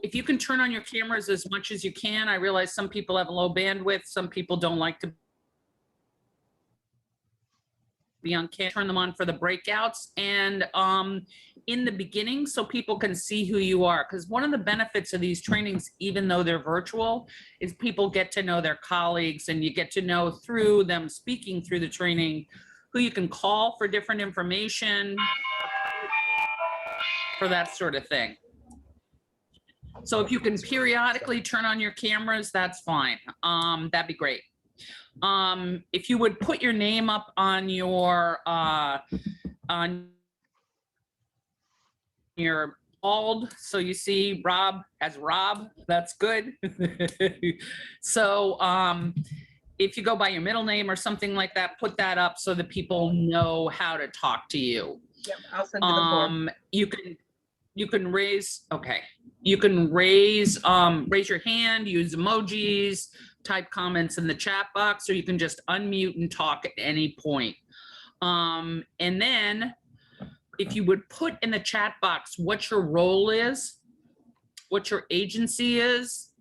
If you can turn on your cameras as much as you can. I realize some people have low bandwidth. Some people don't like to be on camera. Turn them on for the breakouts and in the beginning so people can see who you are. Because one of the benefits of these trainings, even though they're virtual, is people get to know their colleagues, and you get to know through them speaking through the training who you can call for different information, for that sort of thing. So if you can periodically turn on your cameras, that's fine. That'd be great. If you would put your name up on your alt, so you see Rob as Rob, that's good. So if you go by your middle name or something like that, put that up so that people know how to talk to you. Yep, I'll send you the form. You can raise, okay. You can raise your hand, use emojis, type comments in the chat box, or you can just unmute and talk at any point. And then if you would put in the chat box what your role is, what your agency is,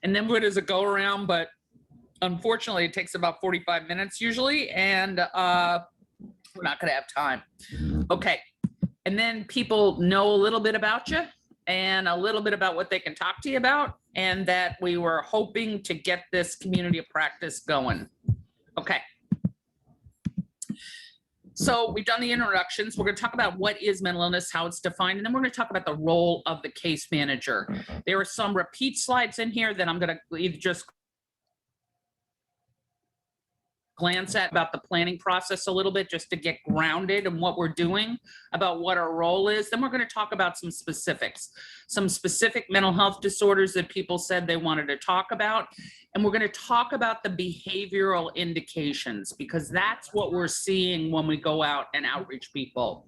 and then what does it go around, but unfortunately it takes about 45 minutes usually, and we're not gonna have time. Okay, and then people know a little bit about you and a little bit about what they can talk to you about, and that we were hoping to get this community of practice going. Okay. So we've done the introductions. We're going to talk about what is mental illness, how it's defined, and then we're going to talk about the role of the case manager. There are some repeat slides in here that I'm going to either just glance at about the planning process a little bit, just to get grounded in what we're doing, about what our role is. Then we're going to talk about some specifics, some specific mental health disorders that people said they wanted to talk about. And we're going to talk about the behavioral indications, because that's what we're seeing when we go out and outreach people.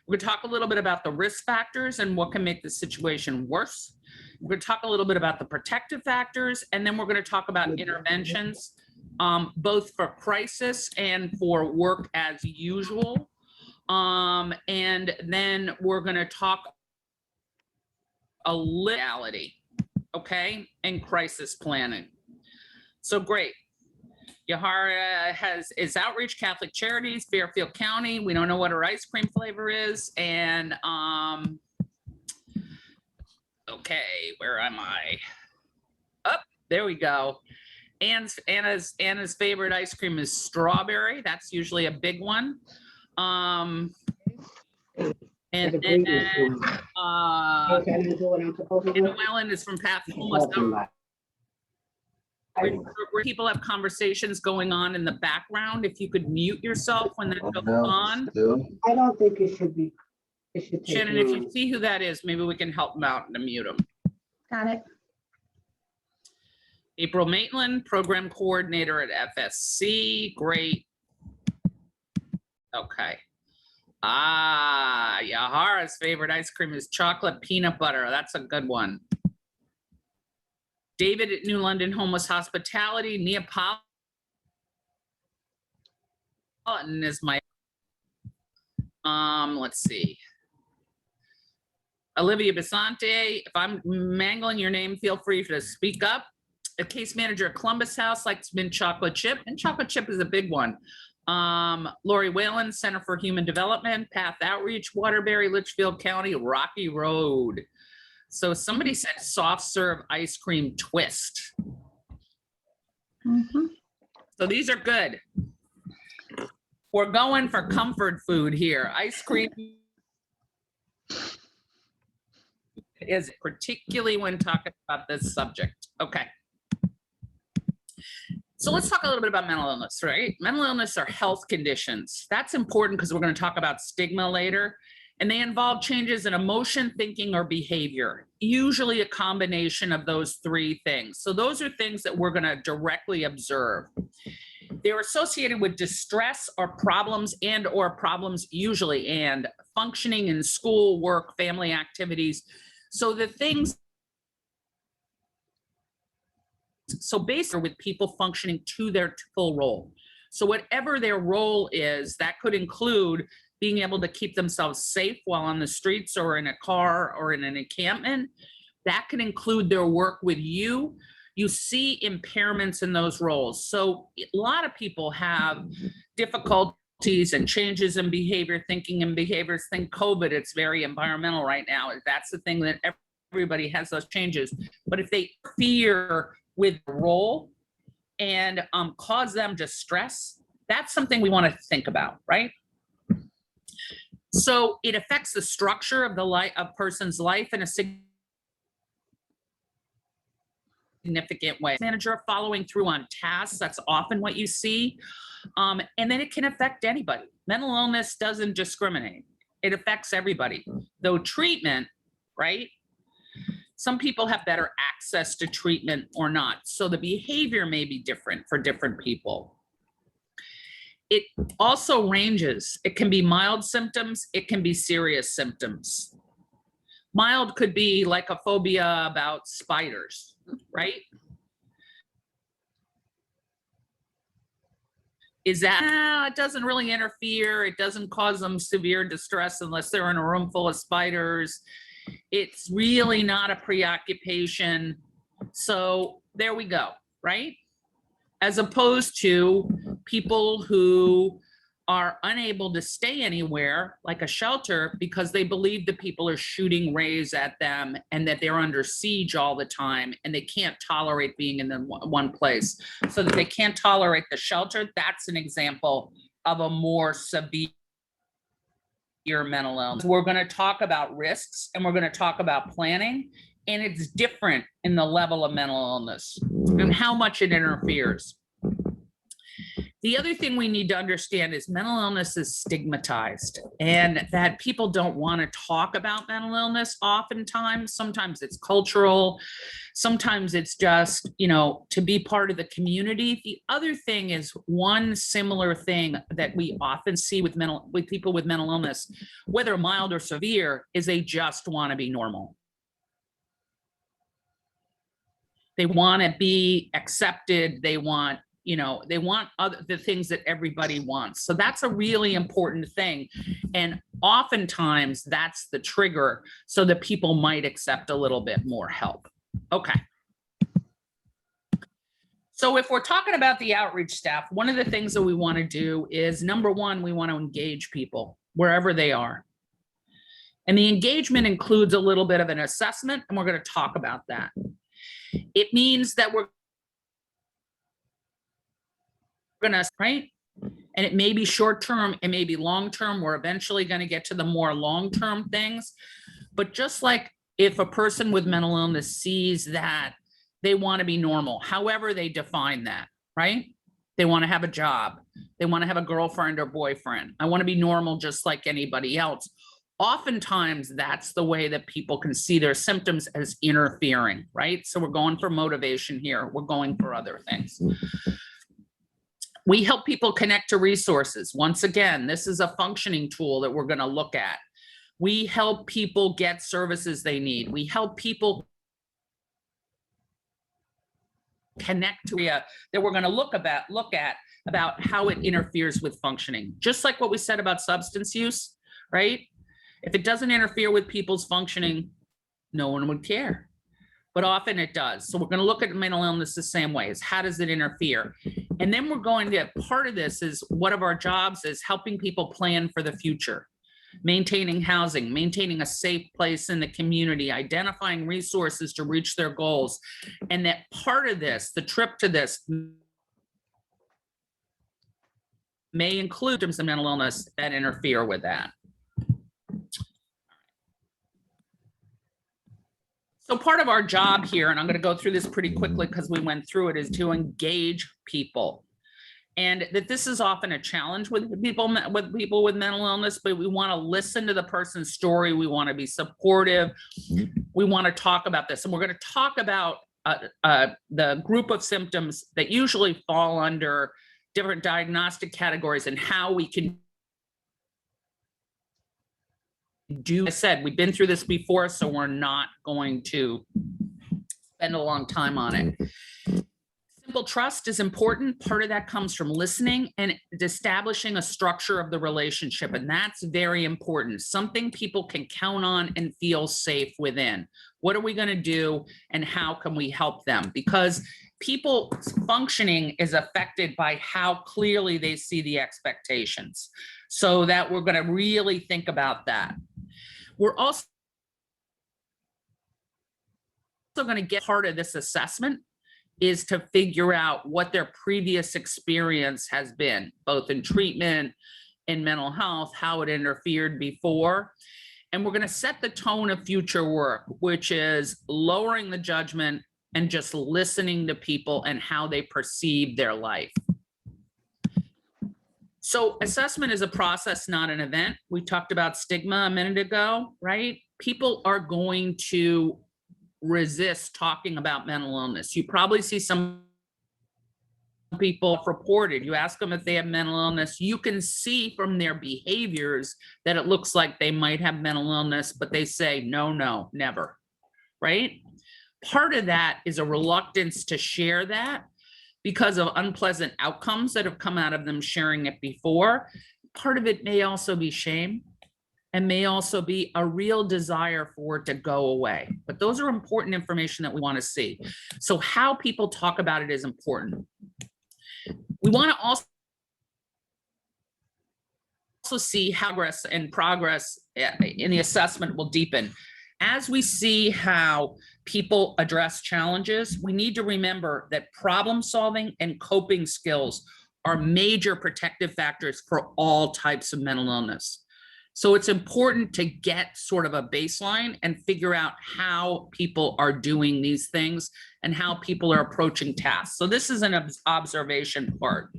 We're going to talk a little bit about the risk factors and what can make the situation worse. We're going to talk a little bit about the protective factors, and then we're going to talk about interventions, both for crisis and for work as usual. And then we're going to talk a reality, okay, and crisis planning. So great. Yahara is Outreach Catholic Charities, Fairfield County. We don't know what her ice cream flavor is. And okay, where am I? Oh, there we go. Anna's favorite ice cream is strawberry. That's usually a big one. And then Wellen is from Path Homeless. Where people have conversations going on in the background. If you could mute yourself when that goes on. I don't think it should be. It should take Shannon, if you see who that is, maybe we can help them out and mute them. Got it. April Maitland, Program Coordinator at FSC. Great. Okay. Yahara's favorite ice cream is chocolate peanut butter. That's a good one. David at New London Homeless Hospitality. Neapolitan is my, let's see. Olivia Bisante, if I'm mangling your name, feel free to speak up. A case manager at Columbus House likes mint chocolate chip, and chocolate chip is a big one. Lori Whalen, Center for Human Development, Path Outreach, Waterbury, Litchfield County, Rocky Road. So somebody said soft serve ice cream twist. Mm-hmm. So these are good. We're going for comfort food here. Ice cream is particularly when talking about this subject. Okay. So let's talk a little bit about mental illness, right? Mental illness are health conditions. That's important because we're going to talk about stigma later. And they involve changes in emotion, thinking, or behavior, usually a combination of those three things. So those are things that we're going to directly observe. They're associated with distress or problems usually, and functioning in school, work, family activities. So the things, so basically with people functioning to their full role. So whatever their role is, that could include being able to keep themselves safe while on the streets or in a car or in an encampment. That can include their work with you. You see impairments in those roles. So a lot of people have difficulties and changes in behavior, thinking and behaviors. Think COVID, it's very environmental right now. That's the thing that everybody has those changes. But if they fear with the role and cause them distress, that's something we want to think about, right? So it affects the structure of the life of person's life in a significant way. Manager following through on tasks, that's often what you see. And then it can affect anybody. Mental illness doesn't discriminate. It affects everybody. Though treatment, right? Some people have better access to treatment or not. So the behavior may be different for different people. It also ranges. It can be mild symptoms. It can be serious symptoms. Mild could be like a phobia about spiders, right? Is that, it doesn't really interfere. It doesn't cause them severe distress unless they're in a room full of spiders. It's really not a preoccupation. So there we go, right? As opposed to people who are unable to stay anywhere, like a shelter, because they believe that people are shooting rays at them and that they're under siege all the time and they can't tolerate being in the one place. So that they can't tolerate the shelter. That's an example of a more severe mental illness. We're going to talk about risks and we're going to talk about planning, and it's different in the level of mental illness and how much it interferes. The other thing we need to understand is mental illness is stigmatized, and that people don't want to talk about mental illness oftentimes. Sometimes it's cultural. Sometimes it's just, you know, to be part of the community. The other thing is one similar thing that we often see with people with mental illness, whether mild or severe, is they just want to be normal. They want to be accepted. They want, you know, they want the things that everybody wants. So that's a really important thing. And oftentimes that's the trigger so that people might accept a little bit more help. Okay. So if we're talking about the outreach staff, one of the things that we want to do is, number one, we want to engage people wherever they are. And the engagement includes a little bit of an assessment, and we're going to talk about that. It means that we're going to, right? And it may be short-term, it may be long-term. We're eventually going to get to the more long-term things. But just like if a person with mental illness sees that they want to be normal, however they define that, right? They want to have a job. They want to have a girlfriend or boyfriend. I want to be normal just like anybody else. Oftentimes, that's the way that people can see their symptoms as interfering, right? So we're going for motivation here. We're going for other things. We help people connect to resources. Once again, this is a functioning tool that we're going to look at. We help people get services they need. We help people connect to area that we're going to look at about how it interferes with functioning. Just like what we said about substance use, right? If it doesn't interfere with people's functioning, no one would care. But often it does. So we're going to look at mental illness the same way. Is how does it interfere? And then we're going to, part of this is one of our jobs is helping people plan for the future, maintaining housing, maintaining a safe place in the community, identifying resources to reach their goals. And that part of this, the trip to this, may include symptoms of mental illness that interfere with that. So part of our job here, and I'm going to go through this pretty quickly because we went through it, is to engage people. And that this is often a challenge with people with mental illness, but we want to listen to the person's story. We want to be supportive. We want to talk about this. And we're going to talk about the group of symptoms that usually fall under different diagnostic categories and how we can do. I said, we've been through this before, so we're not going to spend a long time on it. Trust is important. Part of that comes from listening and establishing a structure of the relationship. And that's very important. Something people can count on and feel safe within. What are we going to do and how can we help them? Because people's functioning is affected by how clearly they see the expectations. So that we're going to really think about that. We're also going to get part of this assessment is to figure out what their previous experience has been, both in treatment, in mental health, how it interfered before. And we're going to set the tone of future work, which is lowering the judgment and just listening to people and how they perceive their life. So assessment is a process, not an event. We talked about stigma a minute ago, right? People are going to resist talking about mental illness. You probably see some people reported, you ask them if they have mental illness, you can see from their behaviors that it looks like they might have mental illness, but they say, no, no, never, right? Part of that is a reluctance to share that because of unpleasant outcomes that have come out of them sharing it before. Part of it may also be shame and may also be a real desire for it to go away. But those are important information that we want to see. So how people talk about it is important. We want to also see how progress in the assessment will deepen. As we see how people address challenges, we need to remember that problem solving and coping skills are major protective factors for all types of mental illness. So it's important to get sort of a baseline and figure out how people are doing these things and how people are approaching tasks. So this is an observation part.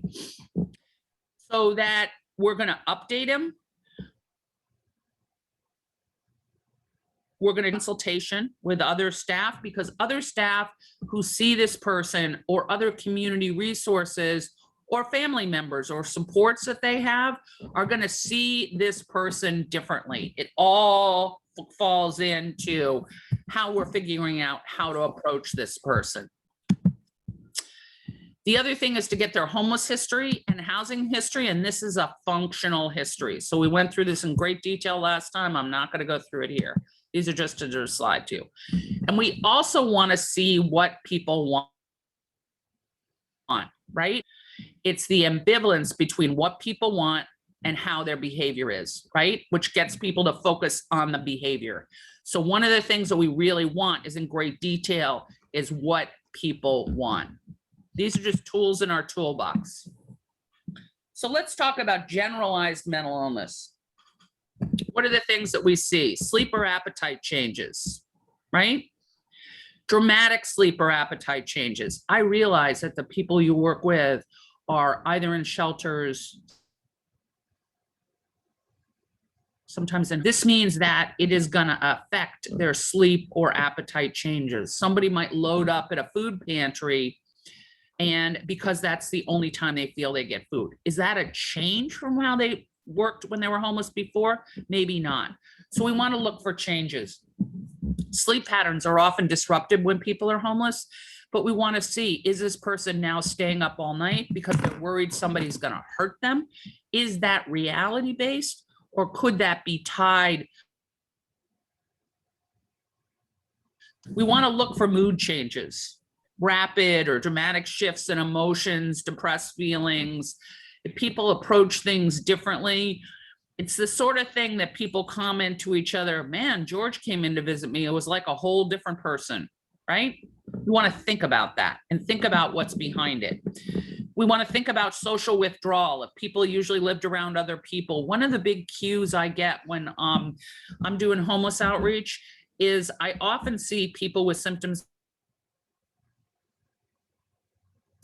So that we're going to update them. We're going to consultation with other staff, because other staff who see this person or other community resources or family members or supports that they have are going to see this person differently. It all falls into how we're figuring out how to approach this person. The other thing is to get their homeless history and housing history, and this is a functional history. So we went through this in great detail last time. I'm not going to go through it here. These are just to slide to. And we also want to see what people want, right? It's the ambivalence between what people want and how their behavior is, right? Which gets people to focus on the behavior. So one of the things that we really want is in great detail is what people want. These are just tools in our toolbox. So let's talk about generalized mental illness. What are the things that we see? Sleep or appetite changes, right? Dramatic sleep or appetite changes. I realize that the people you work with are either in shelters, sometimes, and this means that it is going to affect their sleep or appetite changes. Somebody might load up at a food pantry, and because that's the only time they feel they get food. Is that a change from how they worked when they were homeless before? Maybe not. So we want to look for changes. Sleep patterns are often disrupted when people are homeless, but we want to see, is this person now staying up all night because they're worried somebody's going to hurt them? Is that reality based, or could that be tied? We want to look for mood changes, rapid or dramatic shifts in emotions, depressed feelings. If people approach things differently, it's the sort of thing that people comment to each other, man, George came in to visit me. It was like a whole different person, right? We want to think about that and think about what's behind it. We want to think about social withdrawal. If people usually lived around other people, one of the big cues I get when I'm doing homeless outreach is I often see people with symptoms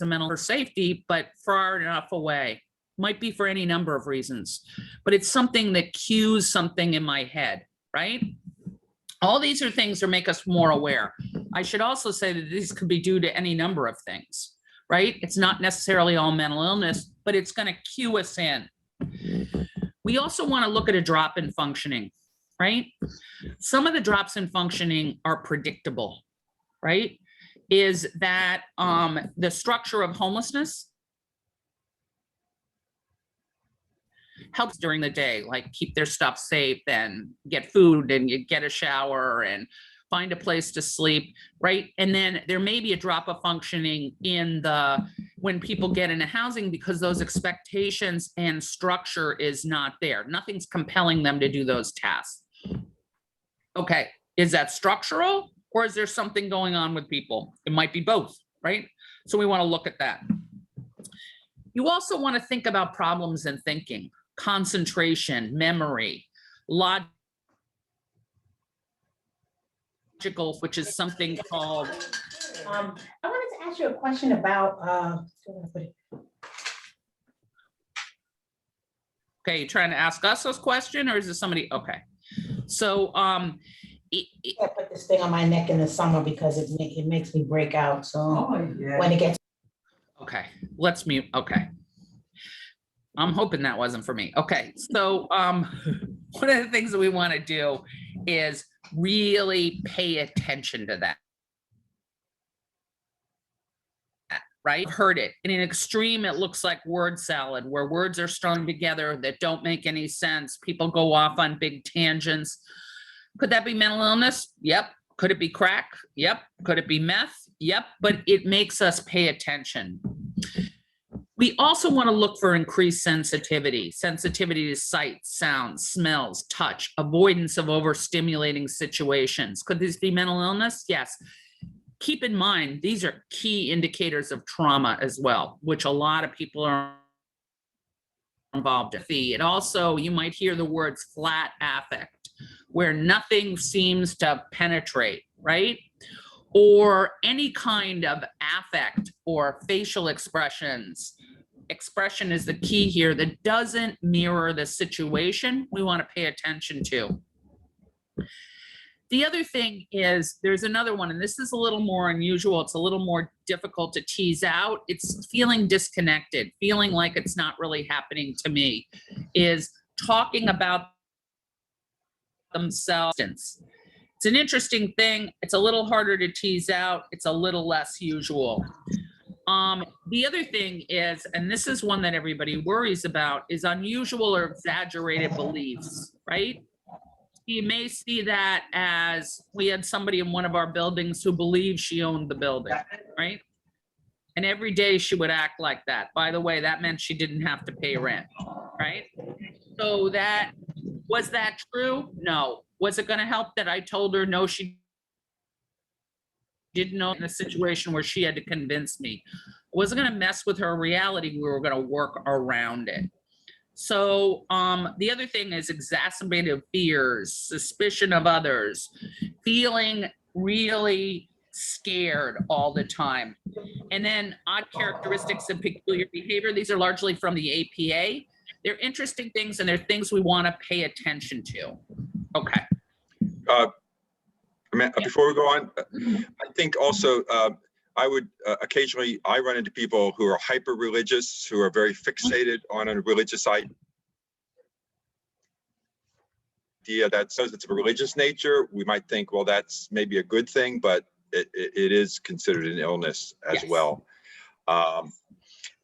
of mental safety, but far enough away. Might be for any number of reasons, but it's something that cues something in my head, right? All these are things that make us more aware. I should also say that these could be due to any number of things, right? It's not necessarily all mental illness, but it's going to cue us in. We also want to look at a drop in functioning, right? Some of the drops in functioning are predictable, right? is that the structure of homelessness helps during the day, like keep their stuff safe and get food and you get a shower and find a place to sleep, right? And then there may be a drop of functioning in when people get into housing because those expectations and structure is not there. Nothing's compelling them to do those tasks. Okay, is that structural or is there something going on with people? It might be both, right? So we want to look at that. You also want to think about problems in thinking, concentration, memory, logical, which is something called. I wanted to ask you a question about. Okay, you trying to ask us this question, or is this somebody? Okay, so I put this thing on my neck in the summer because it makes me break out. So when it gets. Okay, let's mute. Okay. I'm hoping that wasn't for me. Okay, so one of the things that we want to do is really pay attention to that. Right? I've heard it. In an extreme, it looks like word salad, where words are strung together that don't make any sense. People go off on big tangents. Could that be mental illness? Yep. Could it be crack? Yep. Could it be meth? Yep. But it makes us pay attention. We also want to look for increased sensitivity to sight, sound, smells, touch, avoidance of overstimulating situations. Could this be mental illness? Yes. Keep in mind, these are key indicators of trauma as well, which a lot of people are involved in. It also, you might hear the words flat affect, where nothing seems to penetrate, right? Or any kind of affect or facial expressions. Expression is the key here that doesn't mirror the situation we want to pay attention to. The other thing is there's another one, and this is a little more unusual. It's a little more difficult to tease out. It's feeling disconnected, feeling like it's not really happening to me, is talking about themselves. It's an interesting thing. It's a little harder to tease out. It's a little less usual. The other thing is, and this is one that everybody worries about, is unusual or exaggerated beliefs, right? You may see that as we had somebody in one of our buildings who believed she owned the building, right? And every day she would act like that. By the way, that meant she didn't have to pay rent, right? So was that true? No. Was it going to help that I told her no, she didn't know, in a situation where she had to convince me? I wasn't going to mess with her reality. We were going to work around it. So the other thing is exacerbated fears, suspicion of others, feeling really scared all the time. And then odd characteristics of peculiar behavior. These are largely from the APA. They're interesting things, and they're things we want to pay attention to. Okay. Before we go on, I think also I would occasionally, I run into people who are hyper religious, who are very fixated on a religious idea that says it's a religious nature. We might think, well, that's maybe a good thing, but it is considered an illness as well.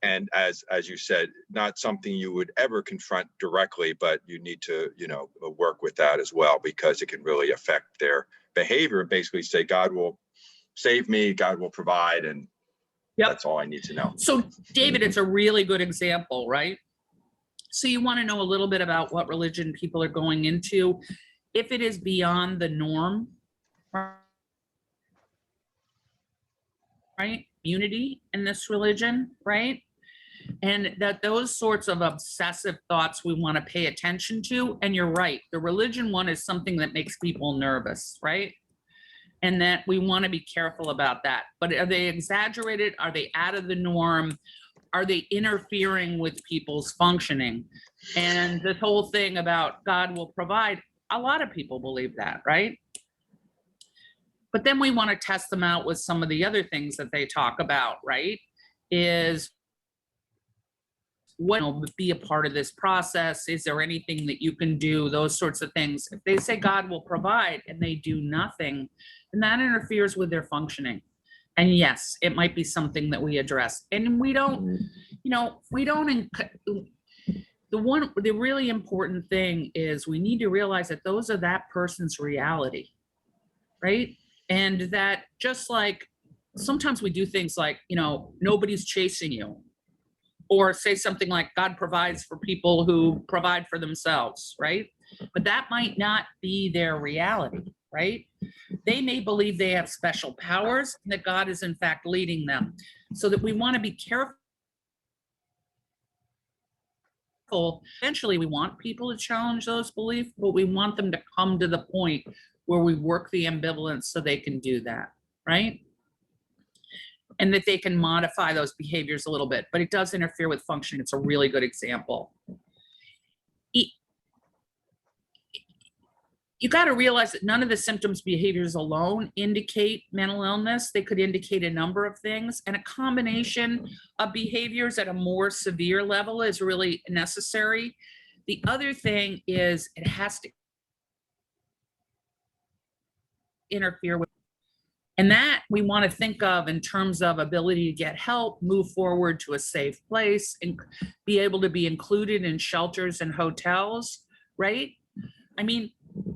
And as you said, not something you would ever confront directly, but you need to, work with that as well, because it can really affect their behavior and basically say, God will save me, God will provide, and that's all I need to know. So David, it's a really good example, right? So you want to know a little bit about what religion people are going into. If it is beyond the norm, right? Unity in this religion, right? And that those sorts of obsessive thoughts we want to pay attention to. And you're right, the religion one is something that makes people nervous, right? And that we want to be careful about that. But are they exaggerated? Are they out of the norm? Are they interfering with people's functioning? And this whole thing about God will provide, a lot of people believe that, right? But then we want to test them out with some of the other things that they talk about, right? Is what will be a part of this process? Is there anything that you can do? Those sorts of things. If they say God will provide and they do nothing, then that interferes with their functioning. And yes, it might be something that we address. And we don't, the really important thing is we need to realize that those are that person's reality, right? And that just like sometimes we do things like, nobody's chasing you, or say something like God provides for people who provide for themselves, right? But that might not be their reality, right? They may believe they have special powers and that God is in fact leading them. So that we want to be careful. Eventually, we want people to challenge those beliefs, but we want them to come to the point where we work the ambivalence so they can do that, right? And that they can modify those behaviors a little bit, but it does interfere with function. It's a really good example. You got to realize that none of the symptoms, behaviors alone indicate mental illness. They could indicate a number of things, and a combination of behaviors at a more severe level is really necessary. The other thing is it has to interfere with, and that we want to think of in terms of ability to get help, move forward to a safe place, and be able to be included in shelters and hotels, right? I mean,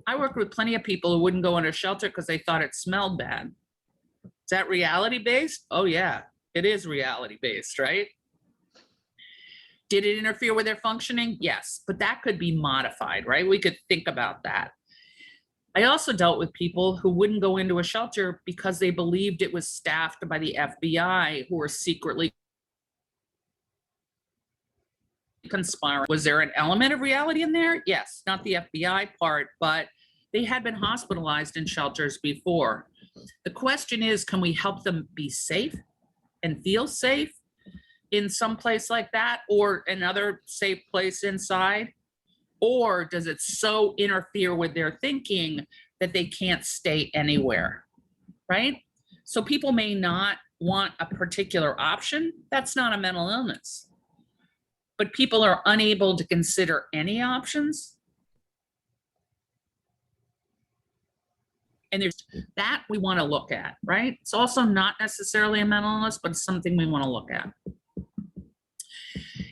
I worked with plenty of people who wouldn't go in a shelter because they thought it smelled bad. Is that reality-based? Oh yeah, it is reality-based, right? Did it interfere with their functioning? Yes, but that could be modified, right? We could think about that. I also dealt with people who wouldn't go into a shelter because they believed it was staffed by the FBI, who were secretly conspiring. Was there an element of reality in there? Yes, not the FBI part, but they had been hospitalized in shelters before. The question is, can we help them be safe and feel safe in some place like that, or another safe place inside? Or does it so interfere with their thinking that they can't stay anywhere, right? So people may not want a particular option. That's not a mental illness. But people are unable to consider any options. And there's that we want to look at, right? It's also not necessarily a mental illness, but it's something we want to look at.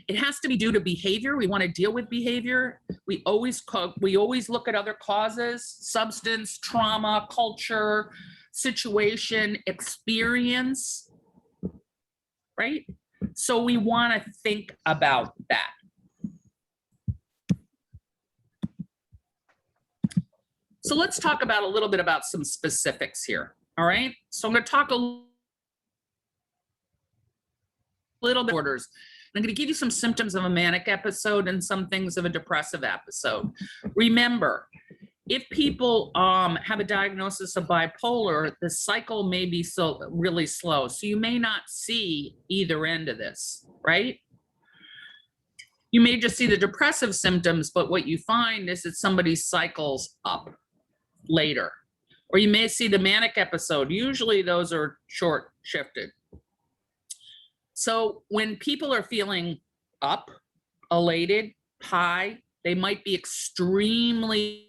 It has to be due to behavior. We want to deal with behavior. We always look at other causes: substance, trauma, culture, situation, experience, right? So we want to think about that. So let's talk about a little bit about some specifics here. All right. So I'm going to talk a little bit orders. I'm going to give you some symptoms of a manic episode and some things of a depressive episode. Remember, if people have a diagnosis of bipolar, the cycle may be really slow. So you may not see either end of this, right? You may just see the depressive symptoms, but what you find is that somebody cycles up later. Or you may see the manic episode. Usually those are short shifted. So when people are feeling up, elated, high, they might be extremely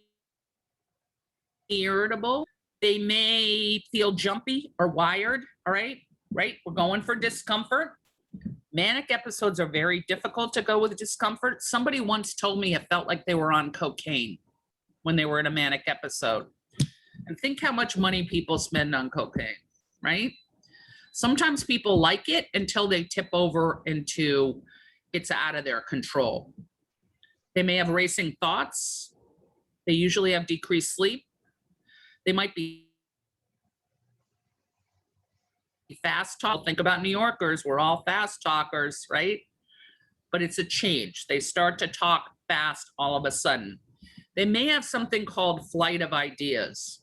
irritable. They may feel jumpy or wired. All right, right? We're going for discomfort. Manic episodes are very difficult to go with discomfort. Somebody once told me it felt like they were on cocaine when they were in a manic episode. And think how much money people spend on cocaine, right? Sometimes people like it until they tip over into it's out of their control. They may have racing thoughts. They usually have decreased sleep. They might be fast talk. Think about New Yorkers. We're all fast talkers, right? But it's a change. They start to talk fast all of a sudden. They may have something called flight of ideas.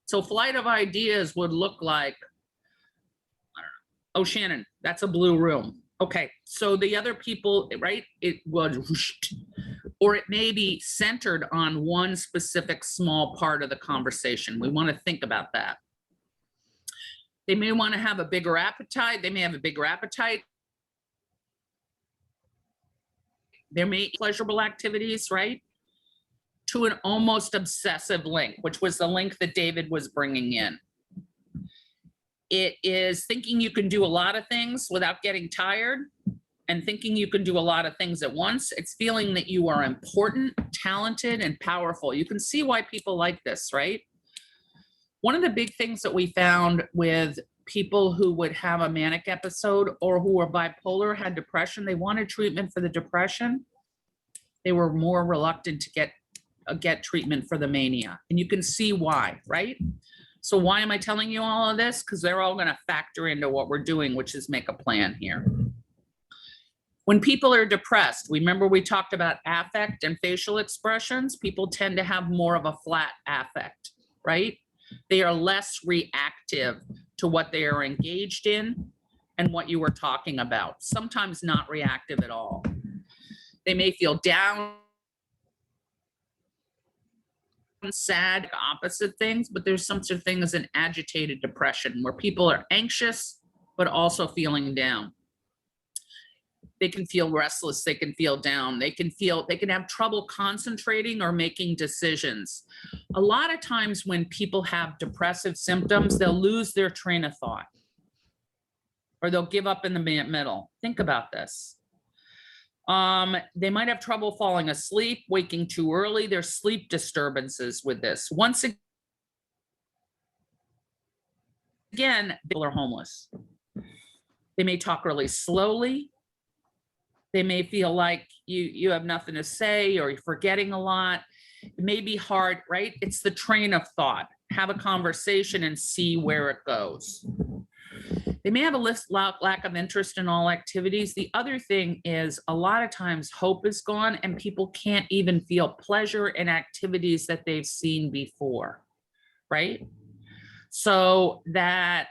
So flight of ideas would look like, I don't know, oh, Shannon, that's a blue room. Okay, so the other people, right, it was, or it may be centered on one specific small part of the conversation. We want to think about that. They may want to have a bigger appetite. They may have a bigger appetite. There may be pleasurable activities, right? To an almost obsessive link, which was the link that David was bringing in. It is thinking you can do a lot of things without getting tired and thinking you can do a lot of things at once. It's feeling that you are important, talented, and powerful. You can see why people like this, right? One of the big things that we found with people who would have a manic episode or who were bipolar, had depression, they wanted treatment for the depression. They were more reluctant to get treatment for the mania. And you can see why, right? So why am I telling you all of this? Because they're all going to factor into what we're doing, which is make a plan here. When people are depressed, remember we talked about affect and facial expressions. People tend to have more of a flat affect, right? They are less reactive to what they are engaged in and what you were talking about. Sometimes not reactive at all. They may feel down, sad, opposite things, but there's some sort of thing as an agitated depression where people are anxious, but also feeling down. They can feel restless, they can feel down, they can have trouble concentrating or making decisions. A lot of times when people have depressive symptoms, they'll lose their train of thought or they'll give up in the middle. Think about this. They might have trouble falling asleep, waking too early. There's sleep disturbances with this. Once again, people are homeless. They may talk really slowly. They may feel like you have nothing to say or you're forgetting a lot. It may be hard, right? It's the train of thought. Have a conversation and see where it goes. They may have a lack of interest in all activities. The other thing is a lot of times hope is gone and people can't even feel pleasure in activities that they've seen before, right? So that,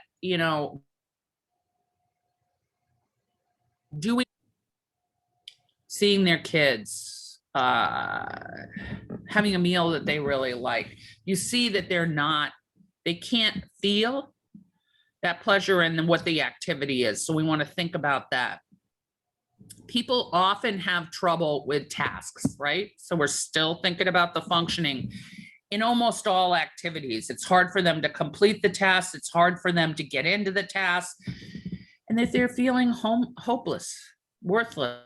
seeing their kids, having a meal that they really like, you see that they can't feel that pleasure in what the activity is. So we want to think about that. People often have trouble with tasks, right? So we're still thinking about the functioning in almost all activities. It's hard for them to complete the task. It's hard for them to get into the task. And if they're feeling hopeless, worthless,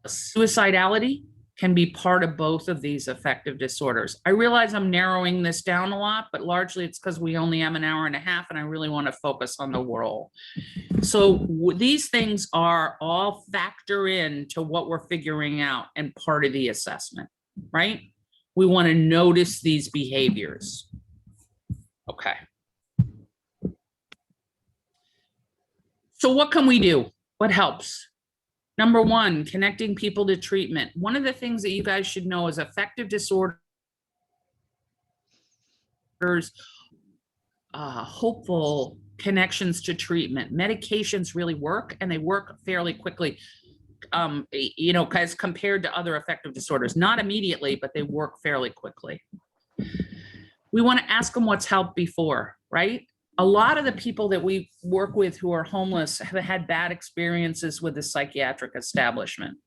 suicidality can be part of both of these affective disorders. I realize I'm narrowing this down a lot, but largely it's because we only have an hour and a half and I really want to focus on the role. So these things are all factor into what we're figuring out and part of the assessment, right? We want to notice these behaviors. Okay. So what can we do? What helps? Number one, connecting people to treatment. One of the things that you guys should know is affective disorders, hopeful connections to treatment. Medications really work and they work fairly quickly, as compared to other affective disorders. Not immediately, but they work fairly quickly. We want to ask them what's helped before, right? A lot of the people that we work with who are homeless have had bad experiences with the psychiatric establishment.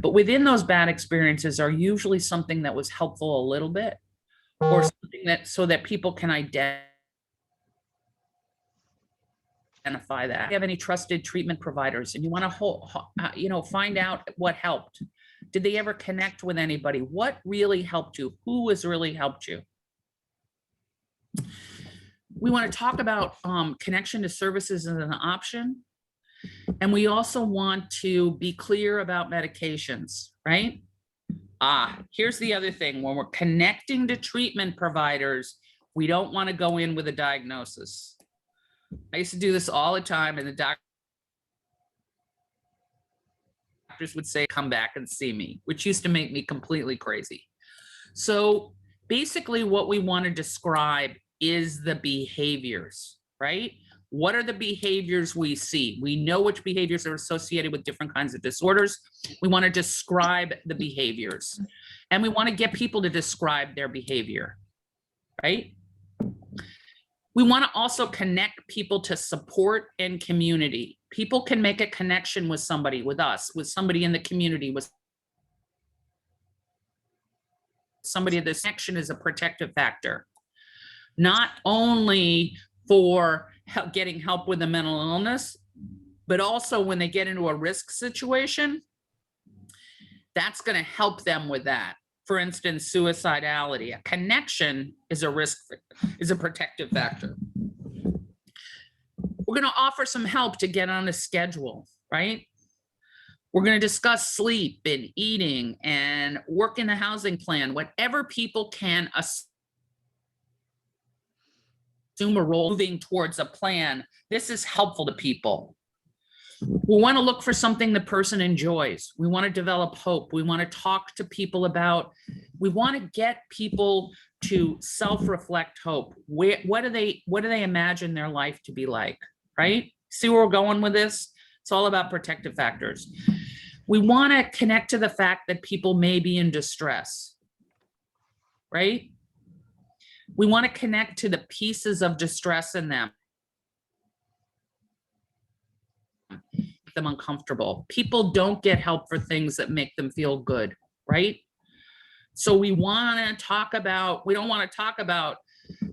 But within those bad experiences are usually something that was helpful a little bit or something that so that people can identify that. If you have any trusted treatment providers and you want to find out what helped. Did they ever connect with anybody? What really helped you? Who has really helped you? We want to talk about connection to services as an option. And we also want to be clear about medications, right? Here's the other thing. When we're connecting to treatment providers, we don't want to go in with a diagnosis. I used to do this all the time, and the doctors would say, come back and see me, which used to make me completely crazy. So basically what we want to describe is the behaviors, right? What are the behaviors we see? We know which behaviors are associated with different kinds of disorders. We want to describe the behaviors, and we want to get people to describe their behavior, right? We want to also connect people to support and community. People can make a connection with somebody, with us, with somebody in the community, with somebody. This connection is a protective factor. not only for getting help with a mental illness, but also when they get into a risk situation, that's going to help them with that. For instance, suicidality. A connection is a risk, is a protective factor. We're going to offer some help to get on a schedule, right? We're going to discuss sleep and eating and work in the housing plan, whatever people can assume a role moving towards a plan. This is helpful to people. We want to look for something the person enjoys. We want to develop hope. We want to talk to people about, we want to get people to self-reflect hope. What do they imagine their life to be like, right? See where we're going with this? It's all about protective factors. We want to connect to the fact that people may be in distress, right? We want to connect to the pieces of distress in them. Make them uncomfortable. People don't get help for things that make them feel good, right? So we want to talk about, we don't want to talk about,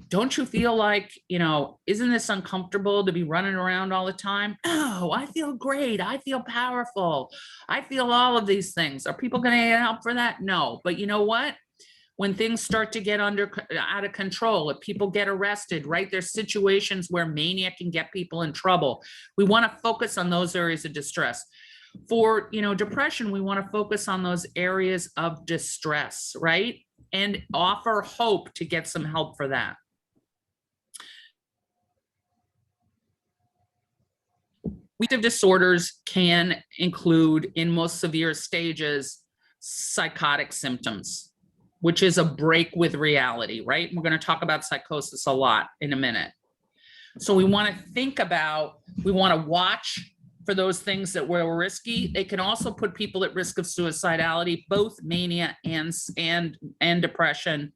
don't you feel like, you know, isn't this uncomfortable to be running around all the time? Oh, I feel great. I feel powerful. I feel all of these things. Are people going to get help for that? No. But you know what? When things start to get out of control, if people get arrested, right? There's situations where mania can get people in trouble. We want to focus on those areas of distress. For, you know, depression, we want to focus on those areas of distress, right? And offer hope to get some help for that. Affective disorders can include, in most severe stages, psychotic symptoms, which is a break with reality, right? We're going to talk about psychosis a lot in a minute. So we want to think about, we want to watch for those things that were risky. They can also put people at risk of suicidality, both mania and depression.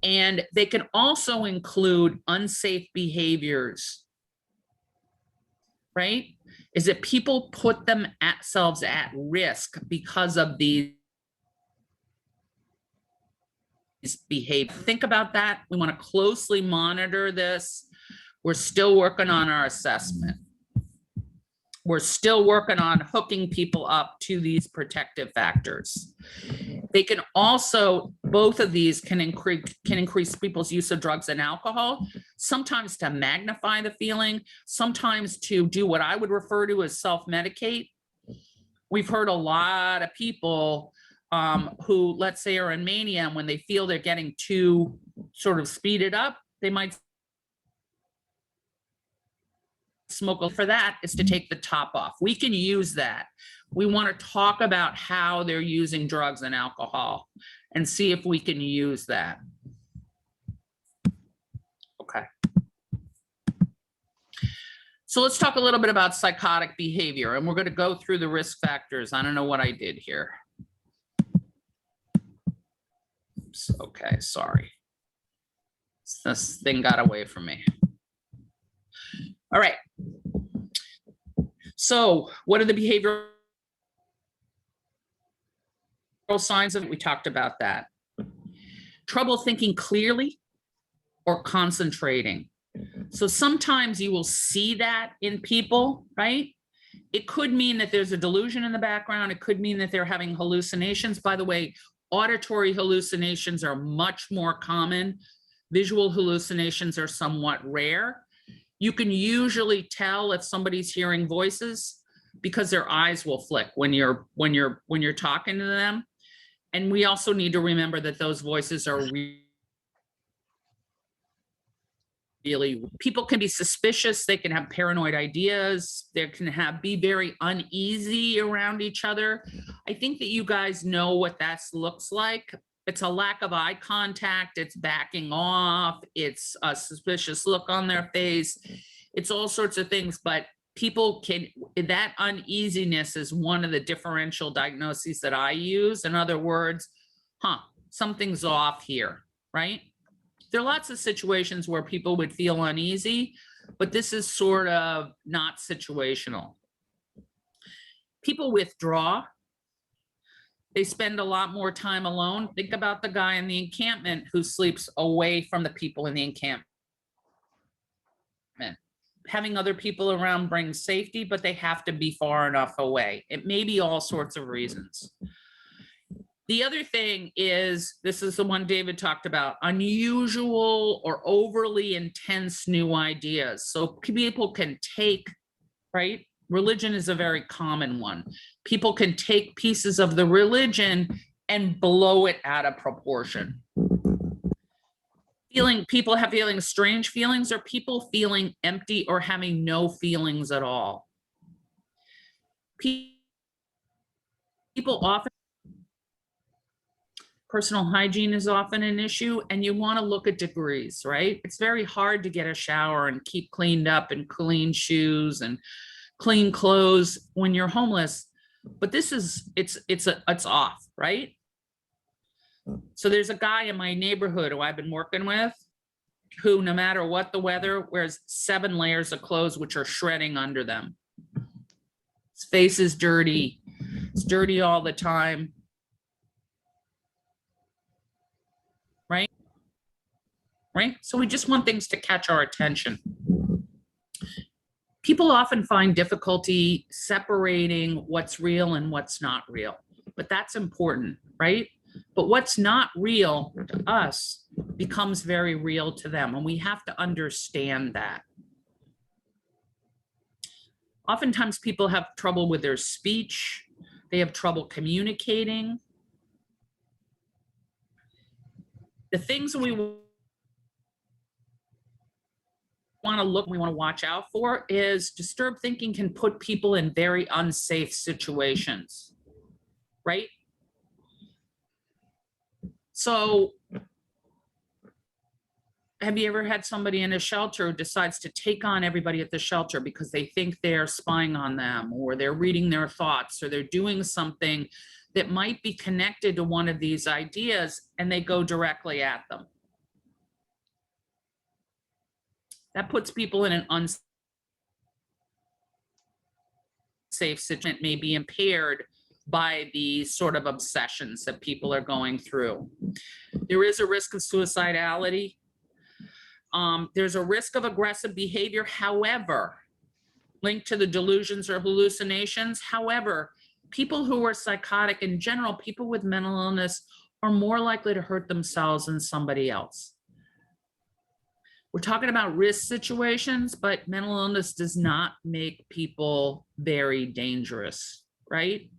And they can also include unsafe behaviors, right? Is that people put themselves at risk because of these behavior. Think about that. We want to closely monitor this. We're still working on our assessment. We're still working on hooking people up to these protective factors. They can also, both of these can increase people's use of drugs and alcohol, sometimes to magnify the feeling, sometimes to do what I would refer to as self-medicate. We've heard a lot of people who, let's say, are in mania, and when they feel they're getting too sort of speeded up, they might smoke. For that is to take the top off. We can use that. We want to talk about how they're using drugs and alcohol and see if we can use that. Okay. So let's talk a little bit about psychotic behavior, and we're going to go through the risk factors. I don't know what I did here. Oops, okay, sorry. This thing got away from me. All right. So what are the behavioral signs of it? We talked about that. Trouble thinking clearly or concentrating. So sometimes you will see that in people, right? It could mean that there's a delusion in the background. It could mean that they're having hallucinations. By the way, auditory hallucinations are much more common. Visual hallucinations are somewhat rare. You can usually tell if somebody's hearing voices because their eyes will flick when you're talking to them. And we also need to remember that those voices are really, people can be suspicious. They can have paranoid ideas. They can be very uneasy around each other. I think that you guys know what that looks like. It's a lack of eye contact. It's backing off. It's a suspicious look on their face. It's all sorts of things, but people can, that uneasiness is one of the differential diagnoses that I use. In other words, something's off here, right? There are lots of situations where people would feel uneasy, but this is sort of not situational. People withdraw. They spend a lot more time alone. Think about the guy in the encampment who sleeps away from the people in the encampment. Having other people around brings safety, but they have to be far enough away. It may be all sorts of reasons. The other thing is, this is the one David talked about, unusual or overly intense new ideas. So people can take, right? Religion is a very common one. People can take pieces of the religion and blow it out of proportion. People have feeling strange feelings, or people feeling empty or having no feelings at all. People often, personal hygiene is often an issue, and you want to look at degrees, right? It's very hard to get a shower and keep cleaned up and clean shoes and clean clothes when you're homeless, but this is, it's off, right? So there's a guy in my neighborhood who I've been working with who, no matter what the weather, wears 7 layers of clothes, which are shredding under them. His face is dirty. It's dirty all the time. Right? Right? So we just want things to catch our attention. People often find difficulty separating what's real and what's not real, but that's important, right? But what's not real to us becomes very real to them, and we have to understand that. Oftentimes people have trouble with their speech. They have trouble communicating. The things we want to watch out for is disturbed thinking can put people in very unsafe situations, right? So have you ever had somebody in a shelter who decides to take on everybody at the shelter because they think they're spying on them, or they're reading their thoughts, or they're doing something that might be connected to one of these ideas, and they go directly at them? That puts people in an unsafe situation, may be impaired by the sort of obsessions that people are going through. There is a risk of suicidality. There's a risk of aggressive behavior, however, linked to the delusions or hallucinations. However, people who are psychotic in general, people with mental illness, are more likely to hurt themselves than somebody else. We're talking about risk situations, but mental illness does not make people very dangerous, right?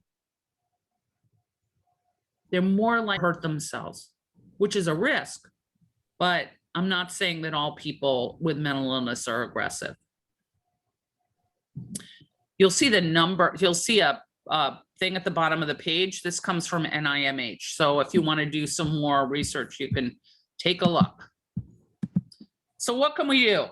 They're more likely to hurt themselves, which is a risk, but I'm not saying that all people with mental illness are aggressive. You'll see the number, you'll see a thing at the bottom of the page. This comes from NIMH. So if you want to do some more research, you can take a look. So what can we do?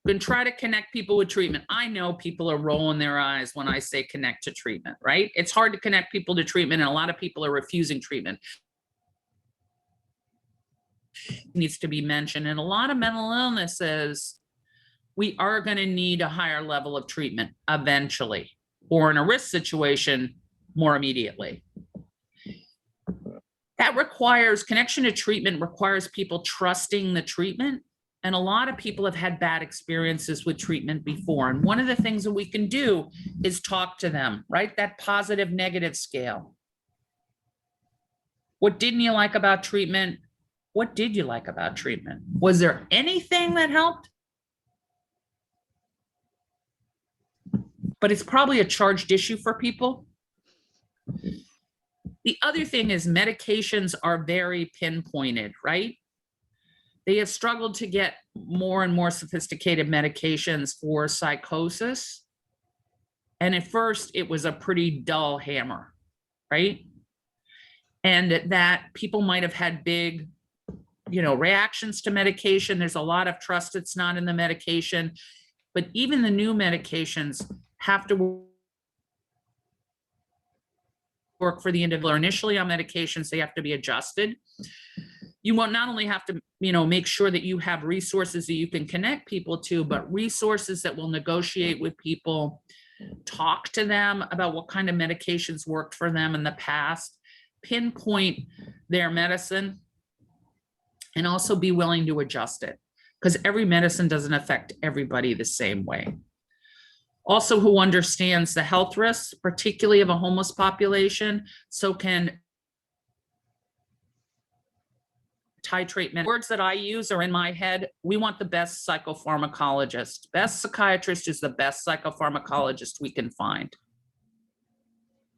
We can try to connect people with treatment. I know people are rolling their eyes when I say connect to treatment, right? It's hard to connect people to treatment, and a lot of people are refusing treatment. It needs to be mentioned. And a lot of mental illnesses, we are going to need a higher level of treatment eventually, or in a risk situation, more immediately. That requires, connection to treatment requires people trusting the treatment. And a lot of people have had bad experiences with treatment before. And one of the things that we can do is talk to them, right? That positive negative scale. What didn't you like about treatment? What did you like about treatment? Was there anything that helped? But it's probably a charged issue for people. The other thing is medications are very pinpointed, right? They have struggled to get more and more sophisticated medications for psychosis. And at first it was a pretty dull hammer, right? And that people might have had big, reactions to medication. There's a lot of trust that's not in the medication, but even the new medications have to work for the individual. Initially on medications, they have to be adjusted. You will not only have to, make sure that you have resources that you can connect people to, but resources that will negotiate with people talk to them about what kind of medications worked for them in the past, pinpoint their medicine, and also be willing to adjust it, because every medicine doesn't affect everybody the same way. Also, who understands the health risks, particularly of a homeless population, so can titrate. Words that I use are in my head. We want the best psychopharmacologist. Best psychiatrist is the best psychopharmacologist we can find.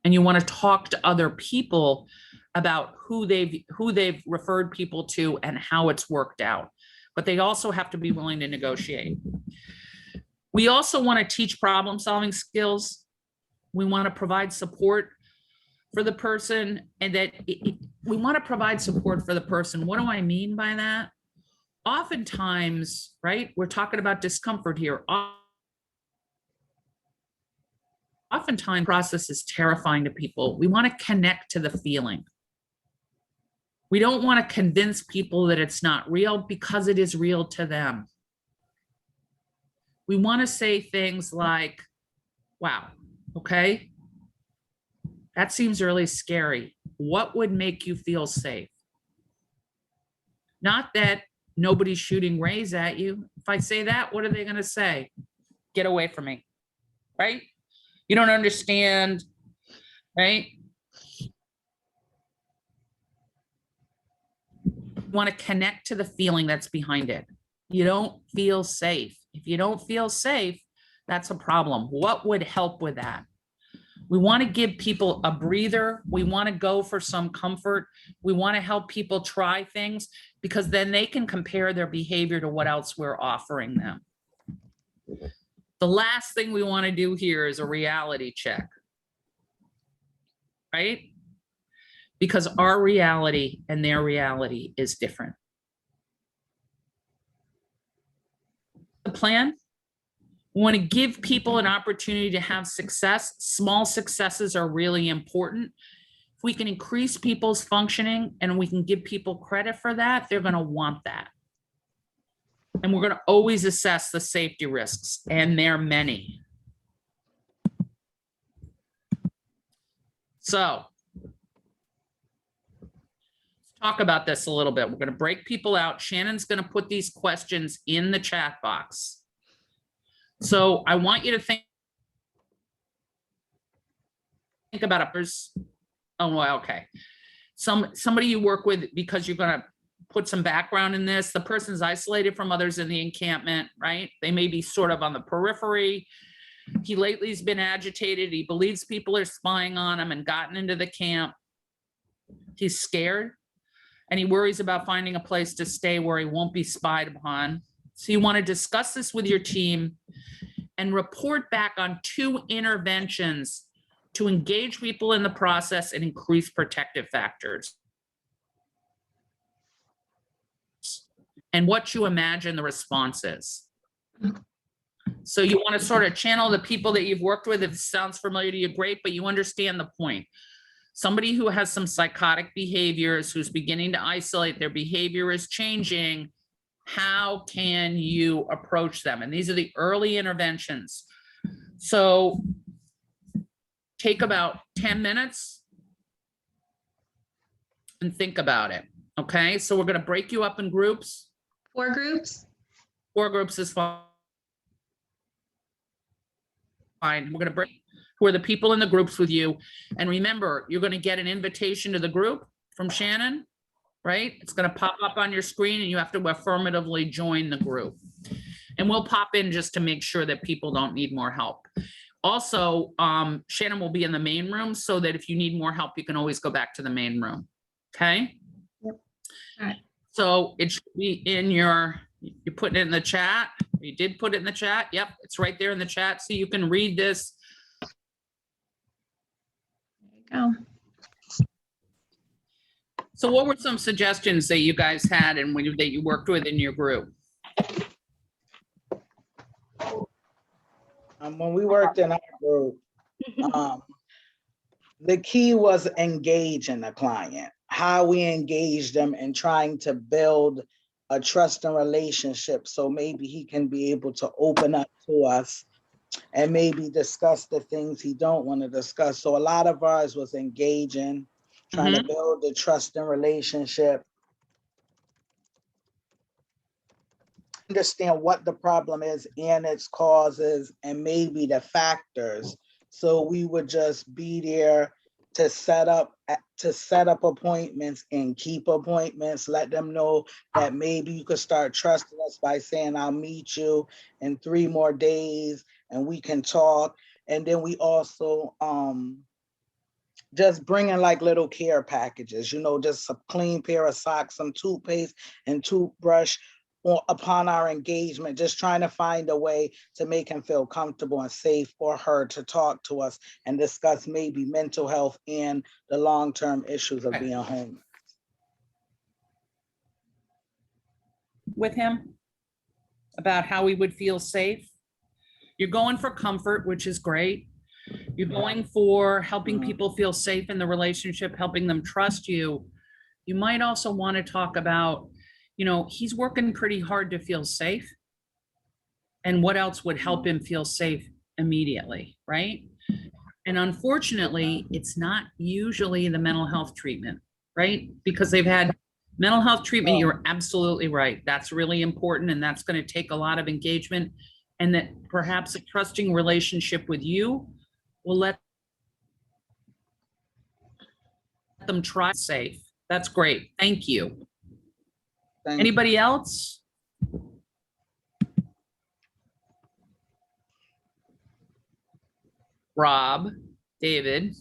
And you want to talk to other people about who they've referred people to and how it's worked out. But they also have to be willing to negotiate. We also want to teach problem-solving skills. We want to provide support for the person, and that we want to provide support for the person. What do I mean by that? Oftentimes, right, we're talking about discomfort here. Oftentimes, the process is terrifying to people. We want to connect to the feeling. We don't want to convince people that it's not real, because it is real to them. We want to say things like, wow, okay, that seems really scary. What would make you feel safe? Not that nobody's shooting rays at you. If I say that, what are they going to say? Get away from me, right? You don't understand, right? You want to connect to the feeling that's behind it. You don't feel safe. If you don't feel safe, that's a problem. What would help with that? We want to give people a breather. We want to go for some comfort. We want to help people try things, because then they can compare their behavior to what else we're offering them. The last thing we want to do here is a reality check, right? Because our reality and their reality is different. The plan, we want to give people an opportunity to have success. Small successes are really important. If we can increase people's functioning and we can give people credit for that, they're going to want that. And we're going to always assess the safety risks, and there are many. So let's talk about this a little bit. We're going to break people out. Shannon's going to put these questions in the chat box. So I want you to think about others. Oh, well, okay. Somebody you work with, because you're going to put some background in this. The person's isolated from others in the encampment, right? They may be sort of on the periphery. He lately has been agitated. He believes people are spying on him and gotten into the camp. He's scared, and he worries about finding a place to stay where he won't be spied upon. So you want to discuss this with your team and report back on 2 interventions to engage people in the process and increase protective factors. And what you imagine the response is. So you want to sort of channel the people that you've worked with. If it sounds familiar to you, great, but you understand the point. Somebody who has some psychotic behaviors, who's beginning to isolate, their behavior is changing. How can you approach them? And these are the early interventions. So take about 10 minutes and think about it. Okay, so we're going to break you up in groups. 4 groups? 4 groups is fine. We're going to break who are the people in the groups with you. And remember, you're going to get an invitation to the group from Shannon, right? It's going to pop up on your screen, and you have to affirmatively join the group. And we'll pop in just to make sure that people don't need more help. Also, Shannon will be in the main room, so that if you need more help, you can always go back to the main room. Okay? Yep. All right. So it should be in you're putting it in the chat. You did put it in the chat. Yep, it's right there in the chat. So you can read this. There you go. So what were some suggestions that you guys had and that you worked with in your group? When we worked in our group, the key was engaging the client, how we engage them in trying to build a trust and relationship. So maybe he can be able to open up to us and maybe discuss the things he don't want to discuss. So a lot of ours was engaging, trying to build the trust and relationship, understand what the problem is and its causes and maybe the factors. So we would just be there to set up appointments and keep appointments, let them know that maybe you could start trusting us by saying, I'll meet you in 3 more days and we can talk. And then we also just bringing like little care packages, you know, just a clean pair of socks, some toothpaste and toothbrush, or upon our engagement, just trying to find a way to make him feel comfortable and safe, or her, to talk to us and discuss maybe mental health and the long-term issues of being homeless. With him about how he would feel safe. You're going for comfort, which is great. You're going for helping people feel safe in the relationship, helping them trust you. You might also want to talk about, you know, he's working pretty hard to feel safe. And what else would help him feel safe immediately, right? And unfortunately, it's not usually the mental health treatment, right? Because they've had mental health treatment. You're absolutely right. That's really important. And that's going to take a lot of engagement. And that perhaps a trusting relationship with you will let them try safe. That's great. Thank you. Thank you. Anybody else? Rob, David,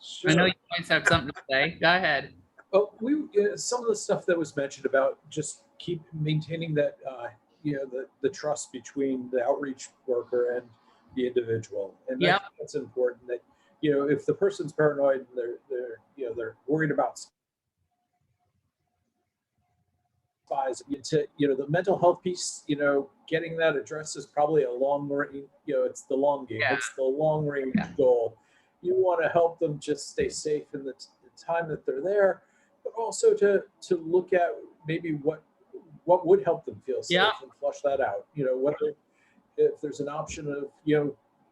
Sure. I know you guys have something to say. Go ahead. Oh, some of the stuff that was mentioned about just keep maintaining that, the trust between the outreach worker and the individual, and Yep. that's important. That, if the person's paranoid and they're worried about spies, the mental health piece, getting that addressed is probably a long range. It's the long game. Yeah. It's the long range Yeah. goal. You want to help them just stay safe in the time that they're there, but also to look at maybe what would help them feel safe, Yeah. and flush that out. Whether if there's an option of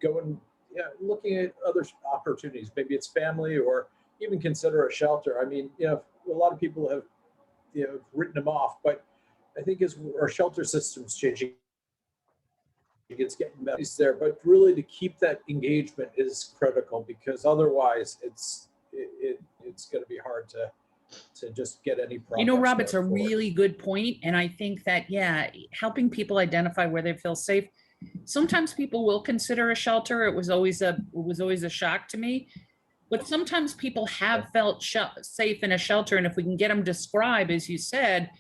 going, looking at other opportunities, maybe it's family, or even consider a shelter. I mean, a lot of people have written them off, but I think as our shelter system's changing, it's getting better. It's there, but really to keep that engagement is critical, because otherwise it's going to be hard to just get any progress. Rob, it's a going forward. really good point. And I think that, helping people identify where they feel safe. Sometimes people will consider a shelter. It was always a shock to me. But sometimes people have felt safe in a shelter. And if we can get them to describe, as you said,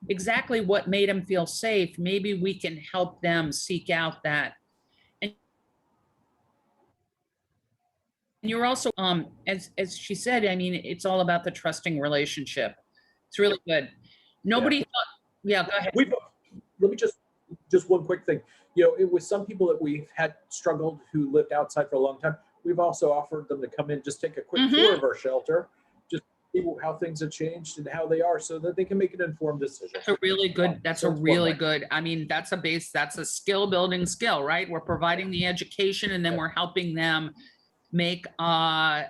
exactly what made them feel safe, maybe we can help them seek out that. And you're also, as she said, I mean, it's all about the trusting relationship. It's really good. Nobody thought, go ahead. Let me just one quick thing. It was some people that we've had struggled who lived outside for a long time. We've also offered them to come in, just take a quick tour of our shelter, just see how things have changed and how they are, so that they can make an informed decision. That's a really good, I mean, that's a skill building skill, right? We're providing the education, and then we're helping them make, a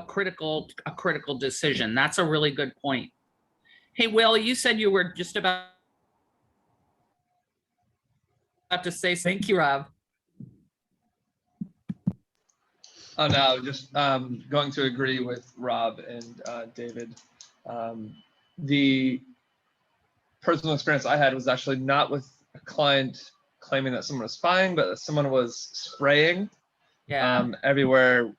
critical decision. That's a really good point. Hey, Will, you said you were just about to say, thank you, Rob. Oh, no, just going to agree with Rob and David. The personal experience I had was actually not with a client claiming that someone was spying, but that someone was spraying everywhere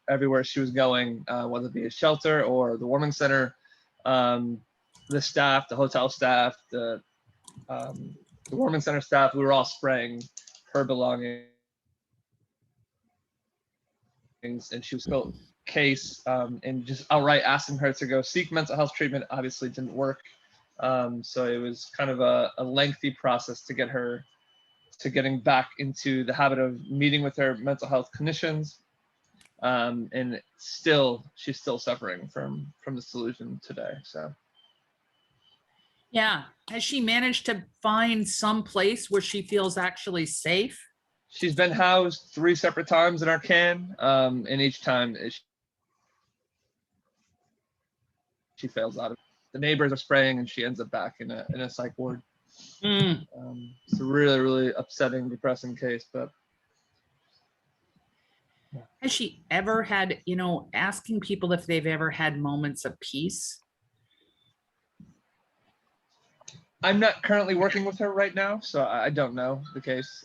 she was going, whether it be a shelter or the warming center. The staff, the hotel staff, the warming center staff, we were all spraying her belongings. And she was built case, and just outright asking her to go seek mental health treatment obviously didn't work. So it was kind of a lengthy process to get her to getting back into the habit of meeting with her mental health clinicians. And she's still suffering from the solution today. So. Yeah. Has she managed to find some place where she feels actually safe? She's been housed 3 separate times in our can, and each time she fails out of it. The neighbors are spraying, and she ends up back in a psych ward. Mm. It's a really, really upsetting, depressing case, but. Has she ever had, asking people if they've ever had moments of peace? I'm not currently working with her right now, so I don't know the case.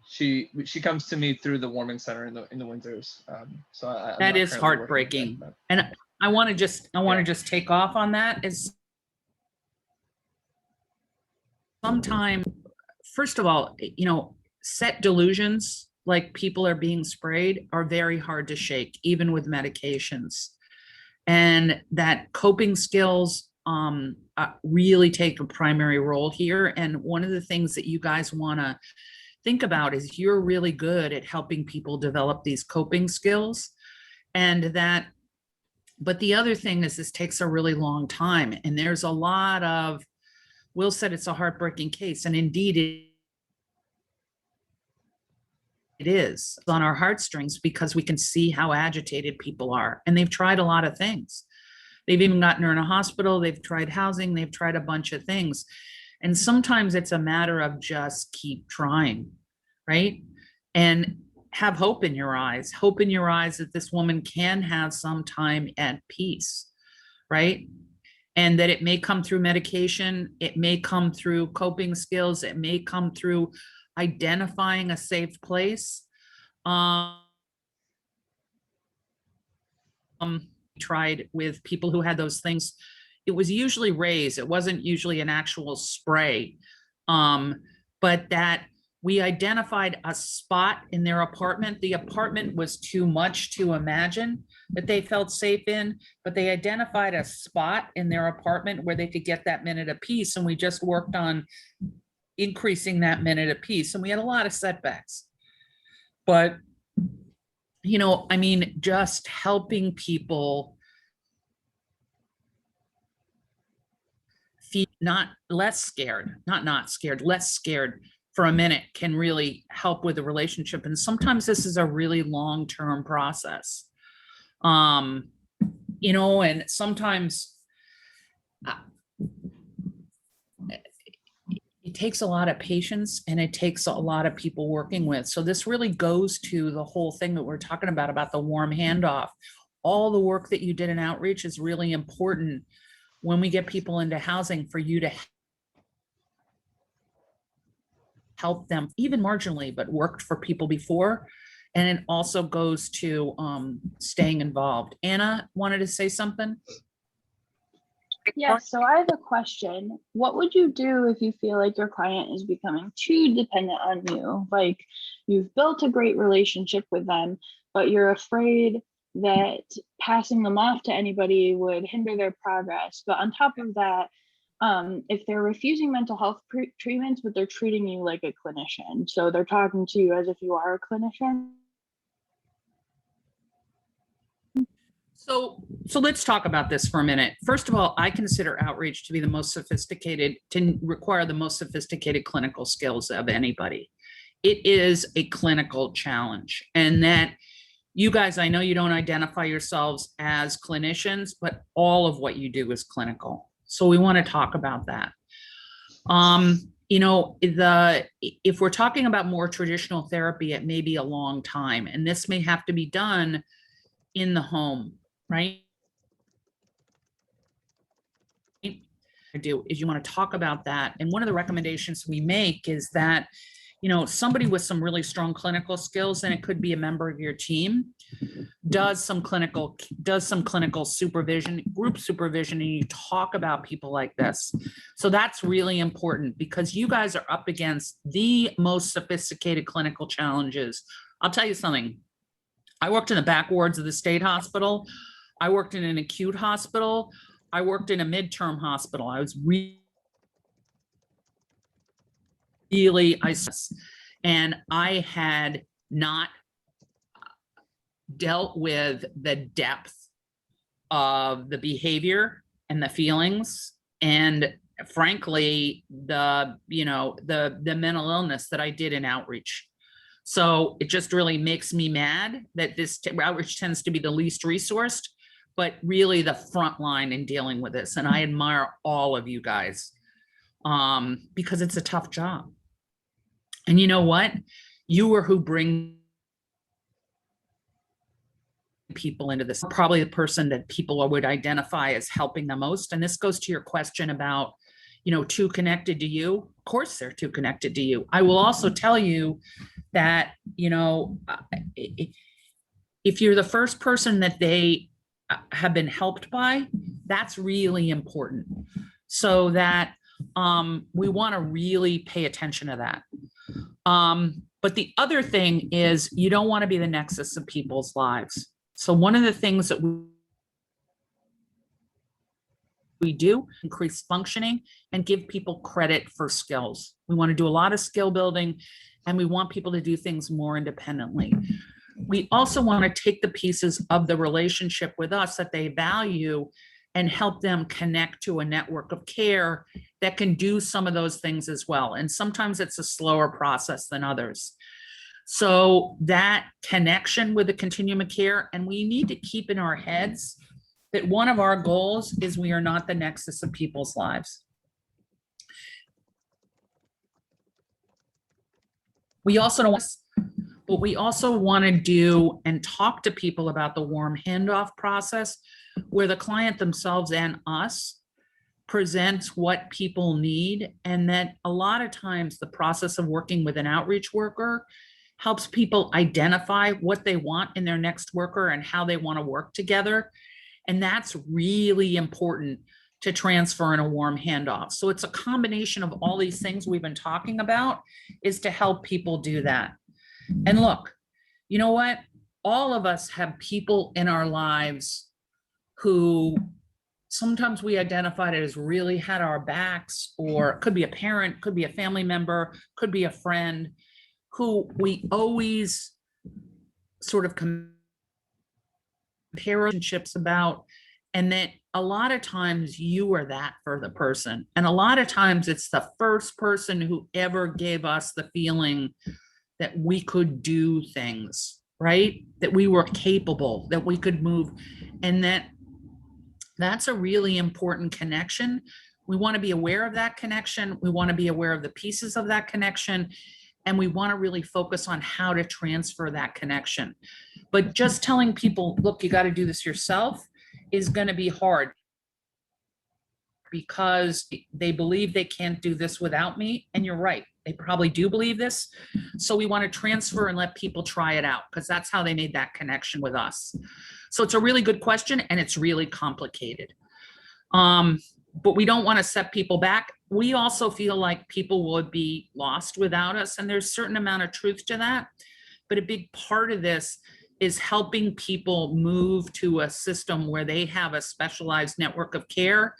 She comes to me through the warming center in the winters. So I'm That not is currently working with heartbreaking. her, And I want to just take off on that is sometimes, first of all, set delusions like people are being sprayed are very hard to shake, even with medications. And that coping skills really take a primary role here. And one of the things that you guys want to think about is you're really good at helping people develop these coping skills. But the other thing is this takes a really long time. And there's a lot of, Will said it's a heartbreaking case. And indeed, it is on our heartstrings because we can see how agitated people are. And they've tried a lot of things. They've even gotten her in a hospital. They've tried housing. They've tried a bunch of things. And sometimes it's a matter of just keep trying, right? And have hope in your eyes that this woman can have some time at peace, right? And that it may come through medication. It may come through coping skills. It may come through identifying a safe place. Tried with people who had those things. It was usually rays. It wasn't usually an actual spray. But that we identified a spot in their apartment. The apartment was too much to imagine that they felt safe in, but they identified a spot in their apartment where they could get that minute of peace. And we just worked on increasing that minute of peace. And we had a lot of setbacks. But, just helping people feel less scared for a minute can really help with the relationship. And sometimes this is a really long-term process. And sometimes it takes a lot of patience and it takes a lot of people working with. So this really goes to the whole thing that we're talking about the warm handoff. All the work that you did in outreach is really important when we get people into housing for you to help them, even marginally, but worked for people before. And it also goes to staying involved. Anna wanted to say something. Yeah, so I have a question. What would you do if you feel like your client is becoming too dependent on you? Like you've built a great relationship with them, but you're afraid that passing them off to anybody would hinder their progress. But on top of that, if they're refusing mental health treatments, but they're treating you like a clinician. So they're talking to you as if you are a clinician. So let's talk about this for a minute. First of all, I consider outreach to be the most sophisticated, to require the most sophisticated clinical skills of anybody. It is a clinical challenge. And that you guys, I know you don't identify yourselves as clinicians, but all of what you do is clinical. So we want to talk about that. If we're talking about more traditional therapy, it may be a long time, and this may have to be done in the home, right? You want to talk about that. And one of the recommendations we make is that, somebody with some really strong clinical skills, and it could be a member of your team, does some clinical supervision, group supervision, and you talk about people like this. So that's really important because you guys are up against the most sophisticated clinical challenges. I'll tell you something. I worked in the back wards of the state hospital. I worked in an acute hospital. I worked in a midterm hospital. I was really and I had not dealt with the depth of the behavior and the feelings and frankly the mental illness that I did in outreach. So it just really makes me mad that this outreach tends to be the least resourced, but really the front line in dealing with this. And I admire all of you guys because it's a tough job. And you know what? You are who bring people into this. Probably the person that people would identify as helping the most. And this goes to your question about, you know, too connected to you. Of course, they're too connected to you. I will also tell you that, you know, if you're the first person that they have been helped by, that's really important. So that we want to really pay attention to that. But the other thing is you don't want to be the nexus of people's lives. So one of the things that we do, increase functioning and give people credit for skills. We want to do a lot of skill building and we want people to do things more independently. We also want to take the pieces of the relationship with us that they value and help them connect to a network of care that can do some of those things as well. And sometimes it's a slower process than others. So that connection with the continuum of care, and we need to keep in our heads that one of our goals is we are not the nexus of people's lives. We also don't, but we also want to do and talk to people about the warm handoff process where the client themselves and us presents what people need. And that a lot of times the process of working with an outreach worker helps people identify what they want in their next worker and how they want to work together. And that's really important to transfer in a warm handoff. So it's a combination of all these things we've been talking about is to help people do that. And look, you know what? All of us have people in our lives who sometimes we identified as really had our backs, or it could be a parent, could be a family member, could be a friend, who we always sort of compare relationships about. And that a lot of times you are that for the person. And a lot of times it's the first person who ever gave us the feeling that we could do things, right? That we were capable, that we could move. And that's a really important connection. We want to be aware of that connection. We want to be aware of the pieces of that connection. And we want to really focus on how to transfer that connection. But just telling people, look, you got to do this yourself is going to be hard because they believe they can't do this without me. And you're right, they probably do believe this. So we want to transfer and let people try it out because that's how they made that connection with us. So it's a really good question and it's really complicated. But we don't want to set people back. We also feel like people would be lost without us. And there's a certain amount of truth to that. But a big part of this is helping people move to a system where they have a specialized network of care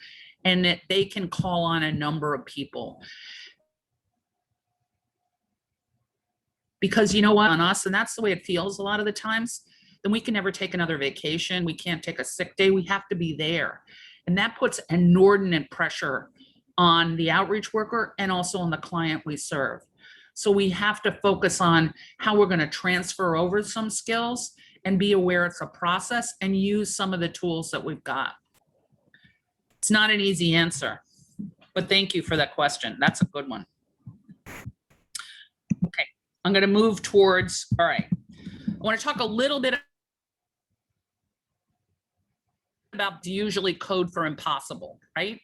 and that they can call on a number of people. Because you know what, on us, and that's the way it feels a lot of the times, then we can never take another vacation. We can't take a sick day. We have to be there. And that puts inordinate pressure on the outreach worker and also on the client we serve. So we have to focus on how we're going to transfer over some skills and be aware it's a process and use some of the tools that we've got. It's not an easy answer, but thank you for that question. That's a good one. Okay, I'm going to move towards, all right. I want to talk a little bit about usually code for impossible, right?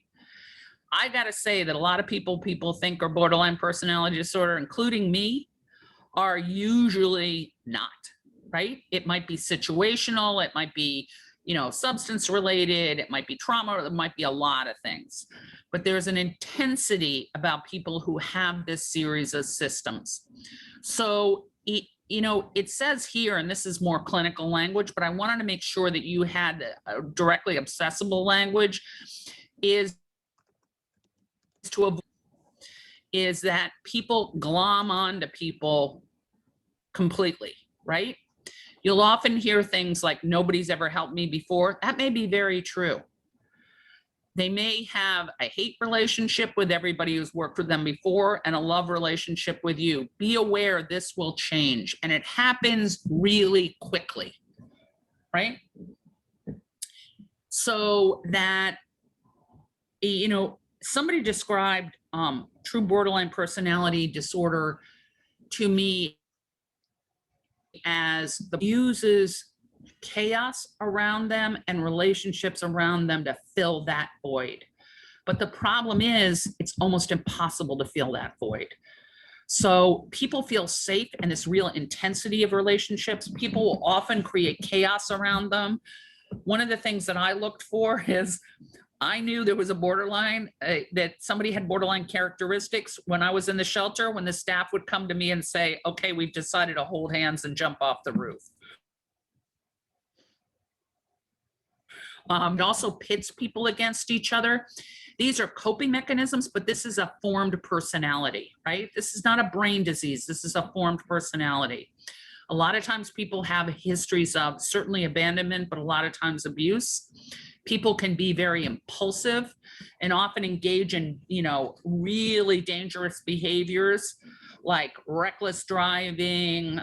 I got to say that a lot of people think are borderline personality disorder, including me, are usually not, right? It might be situational. It might be, you know, substance related. It might be trauma. It might be a lot of things. But there's an intensity about people who have this series of systems. So, you know, it says here, and this is more clinical language, but I wanted to make sure that you had a directly accessible language, is to avoid is that people glom onto people completely, right? You'll often hear things like, nobody's ever helped me before. That may be very true. They may have a hate relationship with everybody who's worked with them before and a love relationship with you. Be aware this will change, and it happens really quickly, right? So that, you know, somebody described true borderline personality disorder to me as the uses chaos around them and relationships around them to fill that void. But the problem is it's almost impossible to fill that void. So people feel safe in this real intensity of relationships. People will often create chaos around them. One of the things that I looked for is I knew there was a borderline, that somebody had borderline characteristics when I was in the shelter, when the staff would come to me and say, okay, we've decided to hold hands and jump off the roof. It also pits people against each other. These are coping mechanisms, but this is a formed personality, right? This is not a brain disease. This is a formed personality. A lot of times people have histories of certainly abandonment, but a lot of times abuse. People can be very impulsive and often engage in, you know, really dangerous behaviors like reckless driving,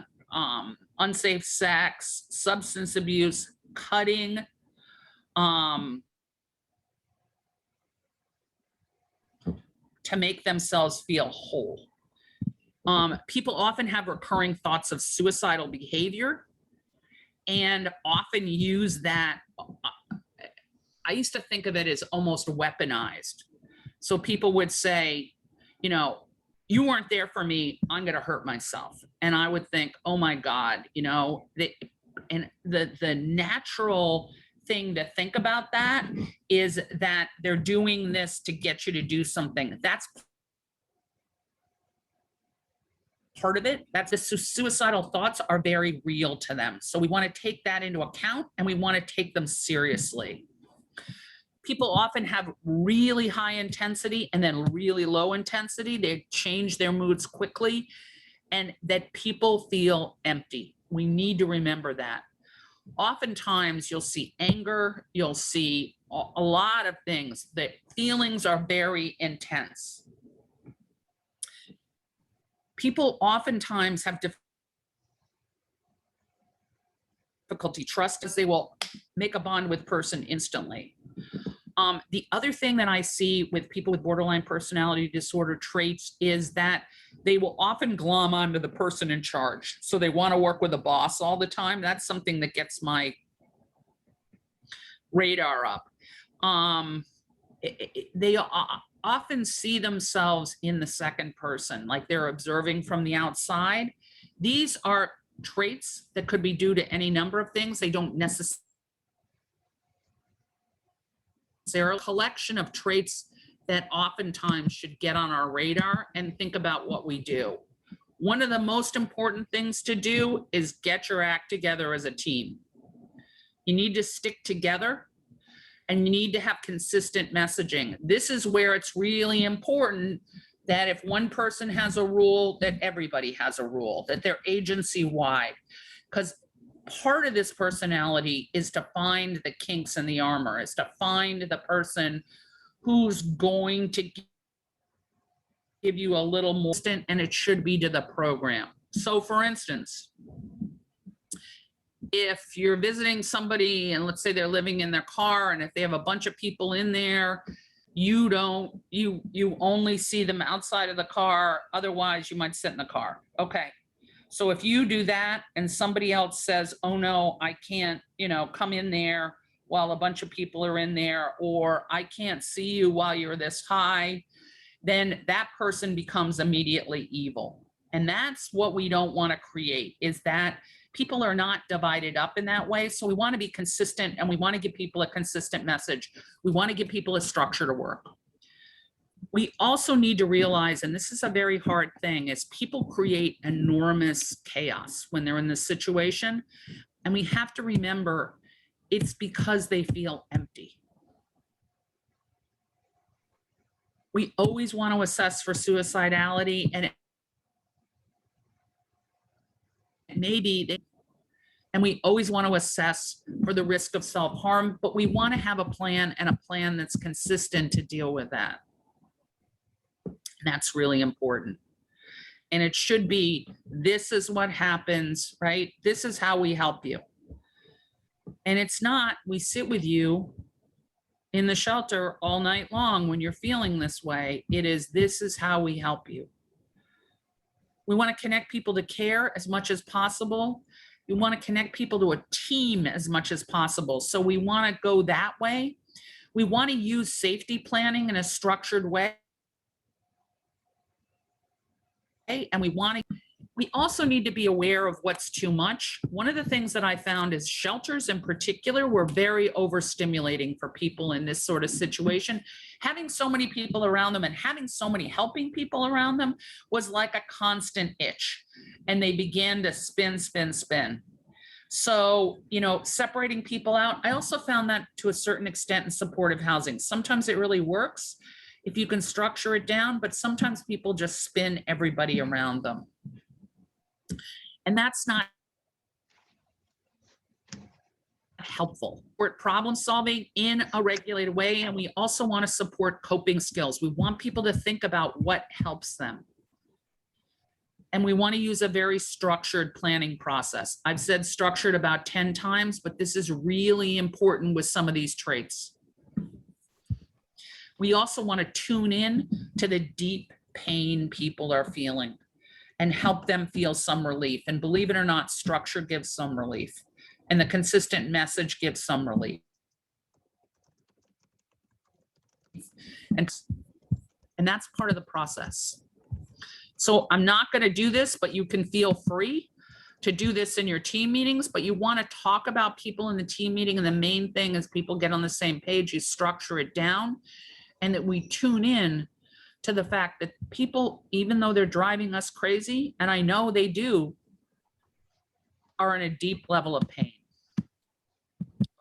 unsafe sex, substance abuse, cutting, to make themselves feel whole. People often have recurring thoughts of suicidal behavior and often use that. I used to think of it as almost weaponized. So people would say, you know, you weren't there for me, I'm going to hurt myself. And I would think, oh my God, you know, the natural thing to think about that is that they're doing this to get you to do something. That's part of it. That's the suicidal thoughts are very real to them. So we want to take that into account and we want to take them seriously. People often have really high intensity and then really low intensity. They change their moods quickly and that people feel empty. We need to remember that. Oftentimes you'll see anger, you'll see a lot of things that feelings are very intense. People oftentimes have difficulty trust as they will make a bond with person instantly. The other thing that I see with people with borderline personality disorder traits is that they will often glom onto the person in charge. So they want to work with a boss all the time. That's something that gets my radar up. They often see themselves in the second person, like they're observing from the outside. These are traits that could be due to any number of things. They don't necessarily. There are a collection of traits that oftentimes should get on our radar and think about what we do. One of the most important things to do is get your act together as a team. You need to stick together and you need to have consistent messaging. This is where it's really important that if one person has a rule, that everybody has a rule, that they're agency-wide. Because part of this personality is to find the kinks in the armor, is to find the person who's going to give you a little more, and it should be to the program. So for instance, if you're visiting somebody and let's say they're living in their car and if they have a bunch of people in there, you only see them outside of the car, otherwise you might sit in the car. Okay. So if you do that and somebody else says, oh no, I can't, come in there while a bunch of people are in there, or I can't see you while you're this high, then that person becomes immediately evil. And that's what we don't want to create, is that people are not divided up in that way. So we want to be consistent and we want to give people a consistent message. We want to give people a structure to work. We also need to realize, and this is a very hard thing, is people create enormous chaos when they're in this situation. And we have to remember it's because they feel empty. We always want to assess for suicidality, and maybe And we always want to assess for the risk of self-harm, but we want to have a plan, and a plan that's consistent to deal with that. And that's really important. And it should be, this is what happens, right? This is how we help you. And it's not, we sit with you in the shelter all night long when you're feeling this way. It is, this is how we help you. We want to connect people to care as much as possible. We want to connect people to a team as much as possible. So we want to go that way. We want to use safety planning in a structured way. And we also need to be aware of what's too much. One of the things that I found is shelters in particular were very overstimulating for people in this sort of situation. Having so many people around them and having so many helping people around them was like a constant itch. And they began to spin. So, separating people out, I also found that to a certain extent in supportive housing. Sometimes it really works if you can structure it down, but sometimes people just spin everybody around them. And that's not helpful. We're problem solving in a regulated way, and we also want to support coping skills. We want people to think about what helps them. And we want to use a very structured planning process. I've said structured about 10 times, but this is really important with some of these traits. We also want to tune in to the deep pain people are feeling and help them feel some relief. And believe it or not, structure gives some relief, and the consistent message gives some relief. And that's part of the process. So I'm not going to do this, but you can feel free to do this in your team meetings, but you want to talk about people in the team meeting. And the main thing is people get on the same page, you structure it down, and that we tune in to the fact that people, even though they're driving us crazy, and I know they do, are in a deep level of pain.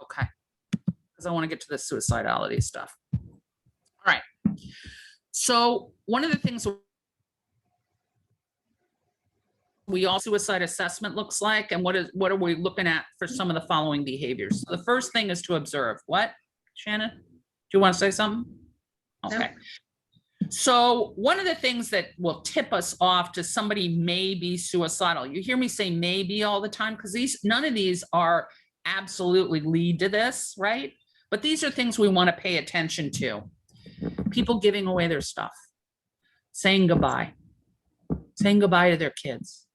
Okay, because I want to get to the suicidality stuff. All right. So one of the things we all suicide assessment looks like, and what are we looking at for some of the following behaviors? So the first thing is to observe. What, Shannon? Do you want to say something? Okay. No. So one of the things that will tip us off to somebody may be suicidal. You hear me say maybe all the time, because none of these are absolutely lead to this, right? But these are things we want to pay attention to. People giving away their stuff, saying goodbye to their kids,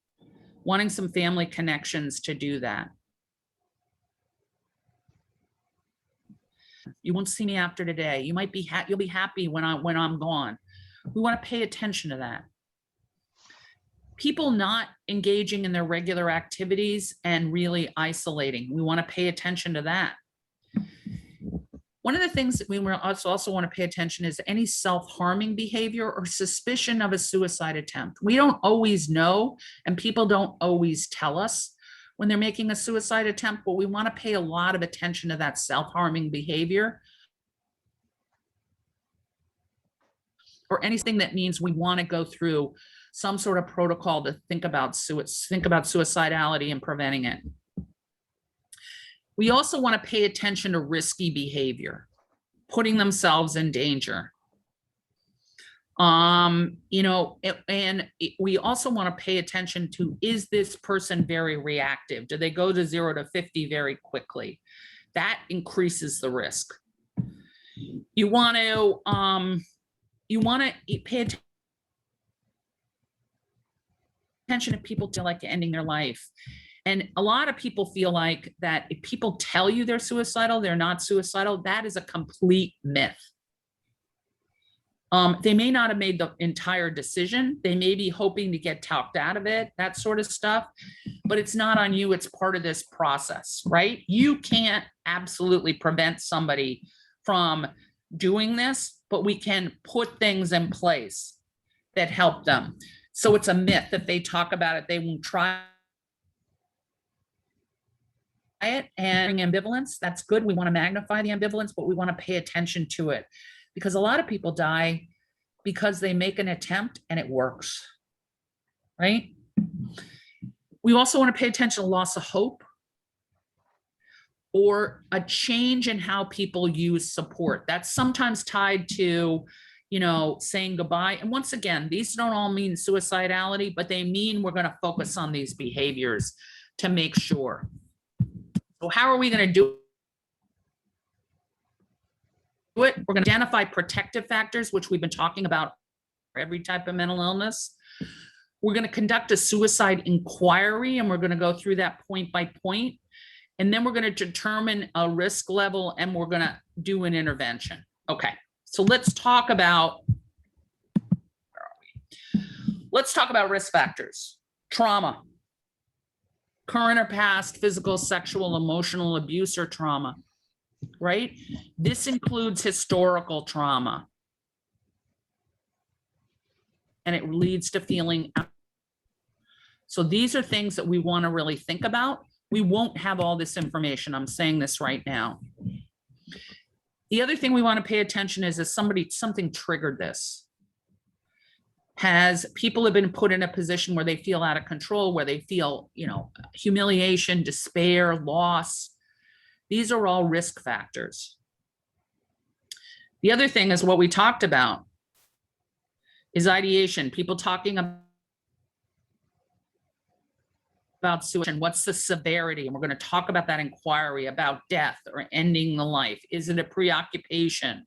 wanting some family connections to do that. You won't see me after today. You might be you'll be happy when I'm gone. We want to pay attention to that. People not engaging in their regular activities and really isolating. We want to pay attention to that. One of the things that we also want to pay attention is any self-harming behavior or suspicion of a suicide attempt. We don't always know, and people don't always tell us when they're making a suicide attempt, but we want to pay a lot of attention to that self-harming behavior or anything that means we want to go through some sort of protocol to think about suicidality and preventing it. We also want to pay attention to risky behavior, putting themselves in danger. And we also want to pay attention to, is this person very reactive? Do they go to 0 to 50 very quickly? That increases the risk. You want to pay attention if people feel like ending their life. And a lot of people feel like that if people tell you they're suicidal, they're not suicidal. That is a complete myth. They may not have made the entire decision. They may be hoping to get talked out of it, that sort of stuff, but it's not on you. It's part of this process, right? You can't absolutely prevent somebody from doing this, but we can put things in place that help them. So it's a myth. If they talk about it, they won't try it. And ambivalence, that's good. We want to magnify the ambivalence, but we want to pay attention to it, because a lot of people die because they make an attempt and it works, right? We also want to pay attention to loss of hope. or a change in how people use support. That's sometimes tied to, you know, saying goodbye. And once again, these don't all mean suicidality, but they mean we're going to focus on these behaviors to make sure. So how are we going to do it? We're going to identify protective factors, which we've been talking about for every type of mental illness. We're going to conduct a suicide inquiry, and we're going to go through that point by point. And then we're going to determine a risk level, and we're going to do an intervention. Okay, so let's talk about, where are we? Let's talk about risk factors. Trauma, current or past physical, sexual, emotional abuse or trauma, right? This includes historical trauma. And it leads to feeling. So these are things that we want to really think about. We won't have all this information. I'm saying this right now. The other thing we want to pay attention is something triggered this. People have been put in a position where they feel out of control, where they feel, you know, humiliation, despair, loss. These are all risk factors. The other thing is what we talked about is ideation, people talking about suicide. What's the severity? And we're going to talk about that inquiry about death or ending the life. Is it a preoccupation?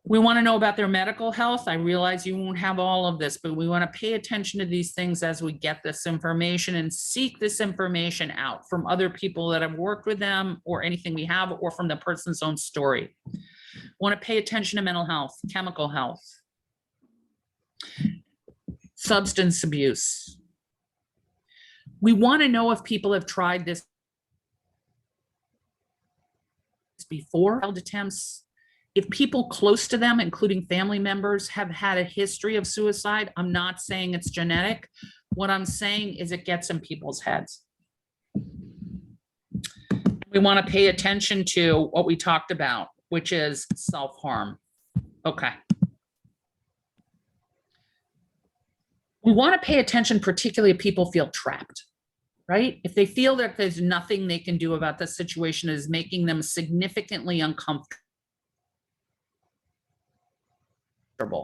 We want to know about their medical health. I realize you won't have all of this, but we want to pay attention to these things as we get this information and seek this information out from other people that have worked with them or anything we have, or from the person's own story. Want to pay attention to mental health, chemical health, substance abuse. We want to know if people have tried this before, failed attempts. If people close to them, including family members, have had a history of suicide. I'm not saying it's genetic. What I'm saying is it gets in people's heads. We want to pay attention to what we talked about, which is self-harm. Okay. We want to pay attention, particularly if people feel trapped, right? If they feel that there's nothing they can do about the situation, is making them significantly uncomfortable.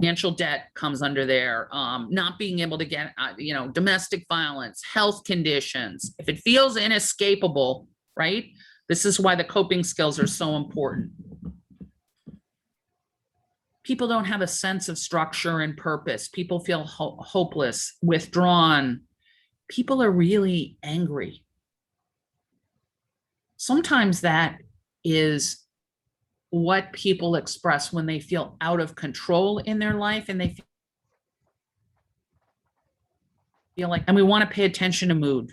Financial debt comes under there, not being able to get, domestic violence, health conditions. If it feels inescapable, right? This is why the coping skills are so important. People don't have a sense of structure and purpose. People feel hopeless, withdrawn. People are really angry. Sometimes that is what people express when they feel out of control in their life, and they feel like, and we want to pay attention to mood.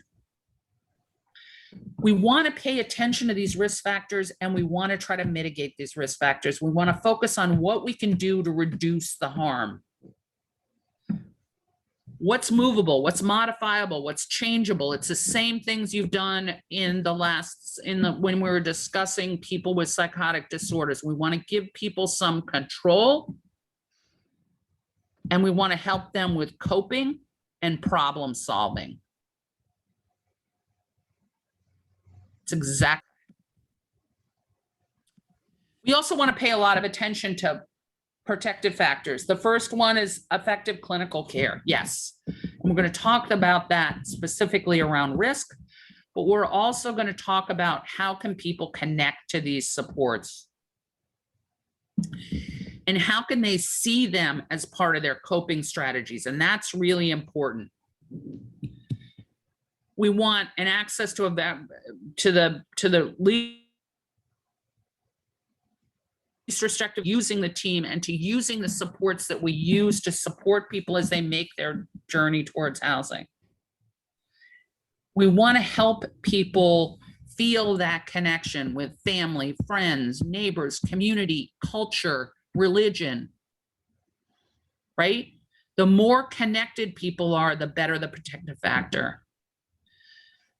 We want to pay attention to these risk factors, and we want to try to mitigate these risk factors. We want to focus on what we can do to reduce the harm. What's movable, what's modifiable, what's changeable. It's the same things you've done when we were discussing people with psychotic disorders. We want to give people some control, and we want to help them with coping and problem solving. It's exactly. We also want to pay a lot of attention to protective factors. The first one is effective clinical care. Yes. And we're going to talk about that specifically around risk, but we're also going to talk about how can people connect to these supports, and how can they see them as part of their coping strategies. And that's really important. We want an access to the least restrictive, using the team and to using the supports that we use to support people as they make their journey towards housing. We want to help people feel that connection with family, friends, neighbors, community, culture, religion, right? The more connected people are, the better the protective factor.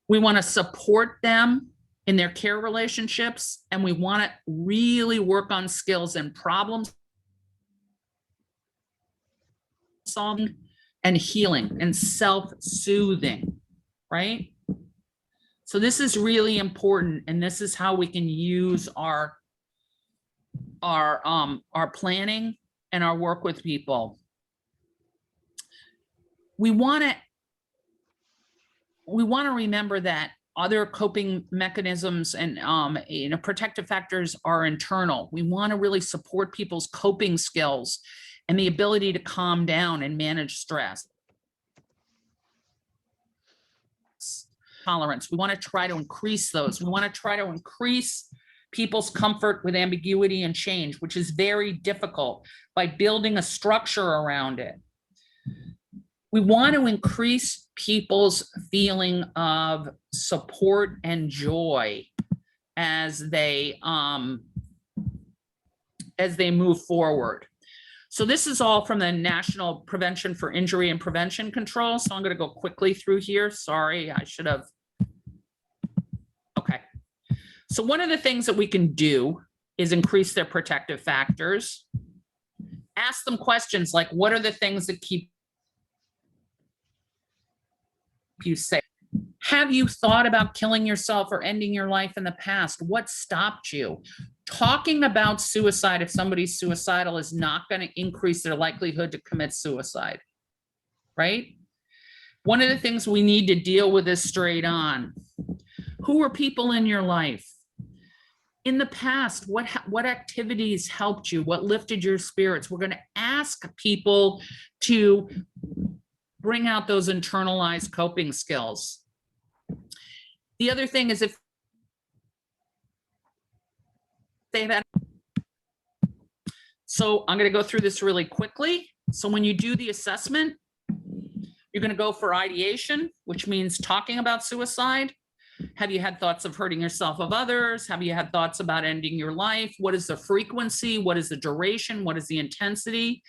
We want to support them in their care relationships, and we want to really work on skills and problem solving and healing and self-soothing, right? So this is really important, and this is how we can use our planning and our work with people. We want to remember that other coping mechanisms and protective factors are internal. We want to really support people's coping skills and the ability to calm down and manage stress. Tolerance. We want to try to increase those. We want to try to increase people's comfort with ambiguity and change, which is very difficult, by building a structure around it. We want to increase people's feeling of support and joy as they move forward. So this is all from the National Prevention for Injury and Prevention Control. So I'm going to go quickly through here. Sorry, I should have. Okay. So one of the things that we can do is increase their protective factors. Ask them questions like, what are the things that keep you safe? Have you thought about killing yourself or ending your life in the past? What stopped you? Talking about suicide, if somebody's suicidal, is not going to increase their likelihood to commit suicide, right? One of the things we need to deal with is straight on. Who are people in your life? In the past, what activities helped you? What lifted your spirits? We're going to ask people to bring out those internalized coping skills. The other thing is, if they've had, so I'm going to go through this really quickly. So when you do the assessment, you're going to go for ideation, which means talking about suicide. Have you had thoughts of hurting yourself, of others? Have you had thoughts about ending your life? What is the frequency? What is the duration? What is the intensity?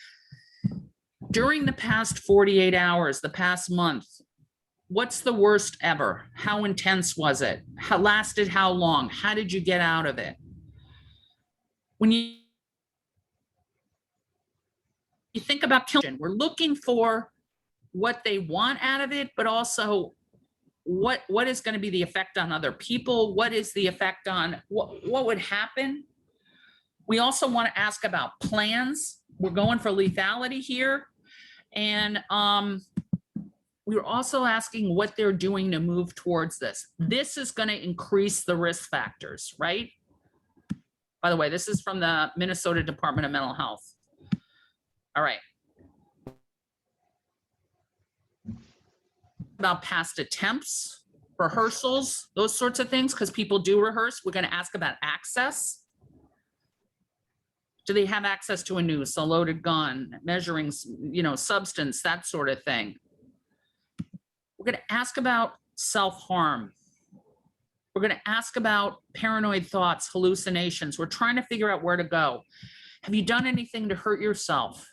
During the past 48 hours, the past month, what's the worst ever? How intense was it? How lasted how long? How did you get out of it? When you think about killing, we're looking for what they want out of it, but also what is going to be the effect on other people? What is the effect on what would happen? We also want to ask about plans. We're going for lethality here. And we're also asking what they're doing to move towards this. This is going to increase the risk factors, right? By the way, this is from the Minnesota Department of Mental Health. All right. About past attempts, rehearsals, those sorts of things, because people do rehearse. We're going to ask about access. Do they have access to a noose, a loaded gun, measuring, substance, that sort of thing? We're going to ask about self-harm. We're going to ask about paranoid thoughts, hallucinations. We're trying to figure out where to go. Have you done anything to hurt yourself?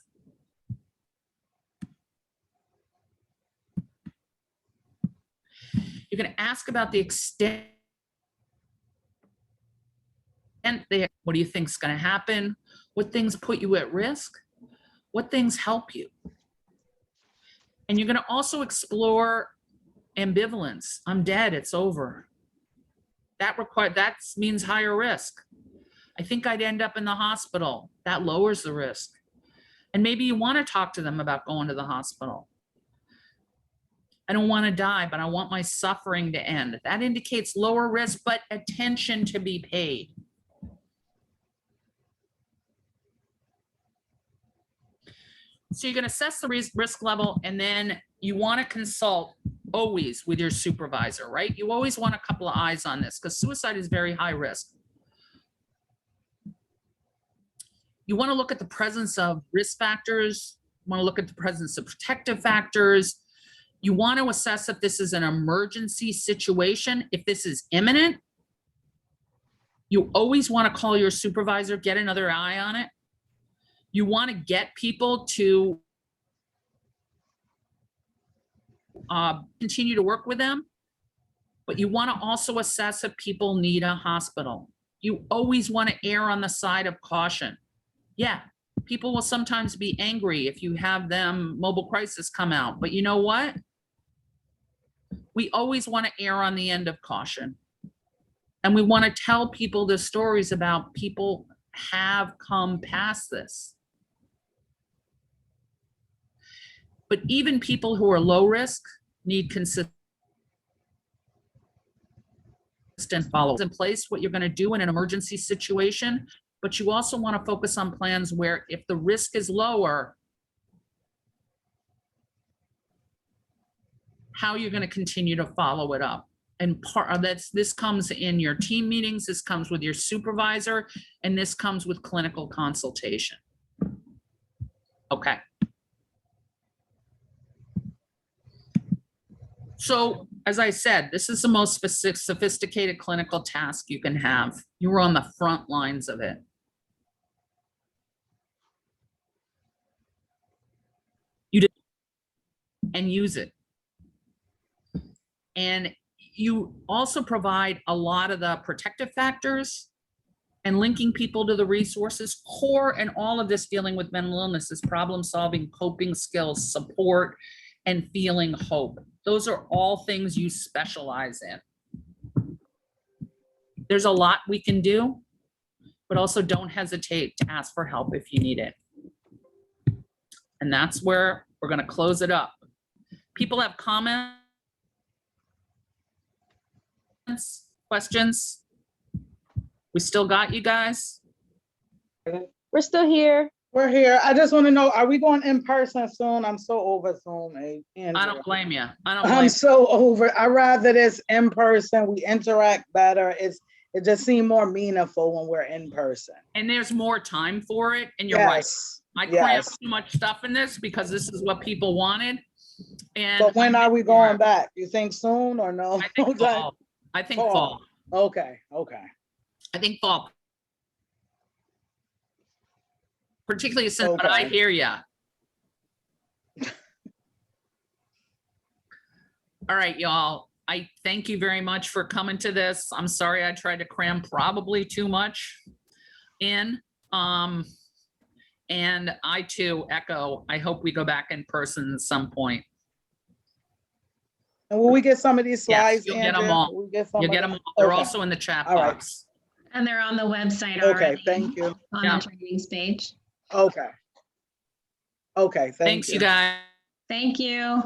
You're going to ask about the extent. What do you think is going to happen? What things put you at risk? What things help you? And you're going to also explore ambivalence. I'm dead, it's over. That means higher risk. I think I'd end up in the hospital. That lowers the risk. And maybe you want to talk to them about going to the hospital. I don't want to die, but I want my suffering to end. That indicates lower risk, but attention to be paid. So you're going to assess the risk level, and then you want to consult always with your supervisor, right? You always want a couple of eyes on this because suicide is very high risk. You want to look at the presence of risk factors. You want to look at the presence of protective factors. You want to assess if this is an emergency situation. If this is imminent, you always want to call your supervisor, get another eye on it. You want to get people to continue to work with them, but you want to also assess if people need a hospital. You always want to err on the side of caution. Yeah, people will sometimes be angry if you have them mobile crisis come out, but you know what? we always want to err on the end of caution. And we want to tell people the stories about people have come past this. But even people who are low risk need consistent follow in place, what you're going to do in an emergency situation. But you also want to focus on plans where if the risk is lower, how you're going to continue to follow it up. And part of this comes in your team meetings, this comes with your supervisor, and this comes with clinical consultation. Okay. So, as I said, this is the most sophisticated clinical task you can have. You were on the front lines of it. You did, and use it. And you also provide a lot of the protective factors and linking people to the resources, core, and all of this dealing with mental illness is problem solving, coping skills, support, and feeling hope. Those are all things you specialize in. There's a lot we can do, but also don't hesitate to ask for help if you need it. And that's where we're going to close it up. People have comments, questions? We still got you guys? We're still here. We're here. I just want to know, are we going in person soon? I'm so over Zoom. I don't blame you. I don't blame I'm you. so over. I rather this in person. We interact better. It just seems more meaningful when we're in person. And there's more time for it. And you're right. Yes. I crammed Yes. too much stuff in this because this is what people wanted. And But when are we going back? You think soon or no? I think fall. I think fall. Okay. Okay. I think fall. Particularly since, but I Okay. hear you. All right, y'all. I thank you very much for coming to this. I'm sorry I tried to cram probably too much in. And I too echo, I hope we go back in person at some point. And will we get some of these Yes, slides? you'll get them Andrea? all. Will we get some You'll of get them these? all. They're Okay. also in the chat All right. box. And they're on the website Okay, already. thank you. On Yeah. the trainings page. Okay. Okay, thank Thanks, you. you guys. Thank you.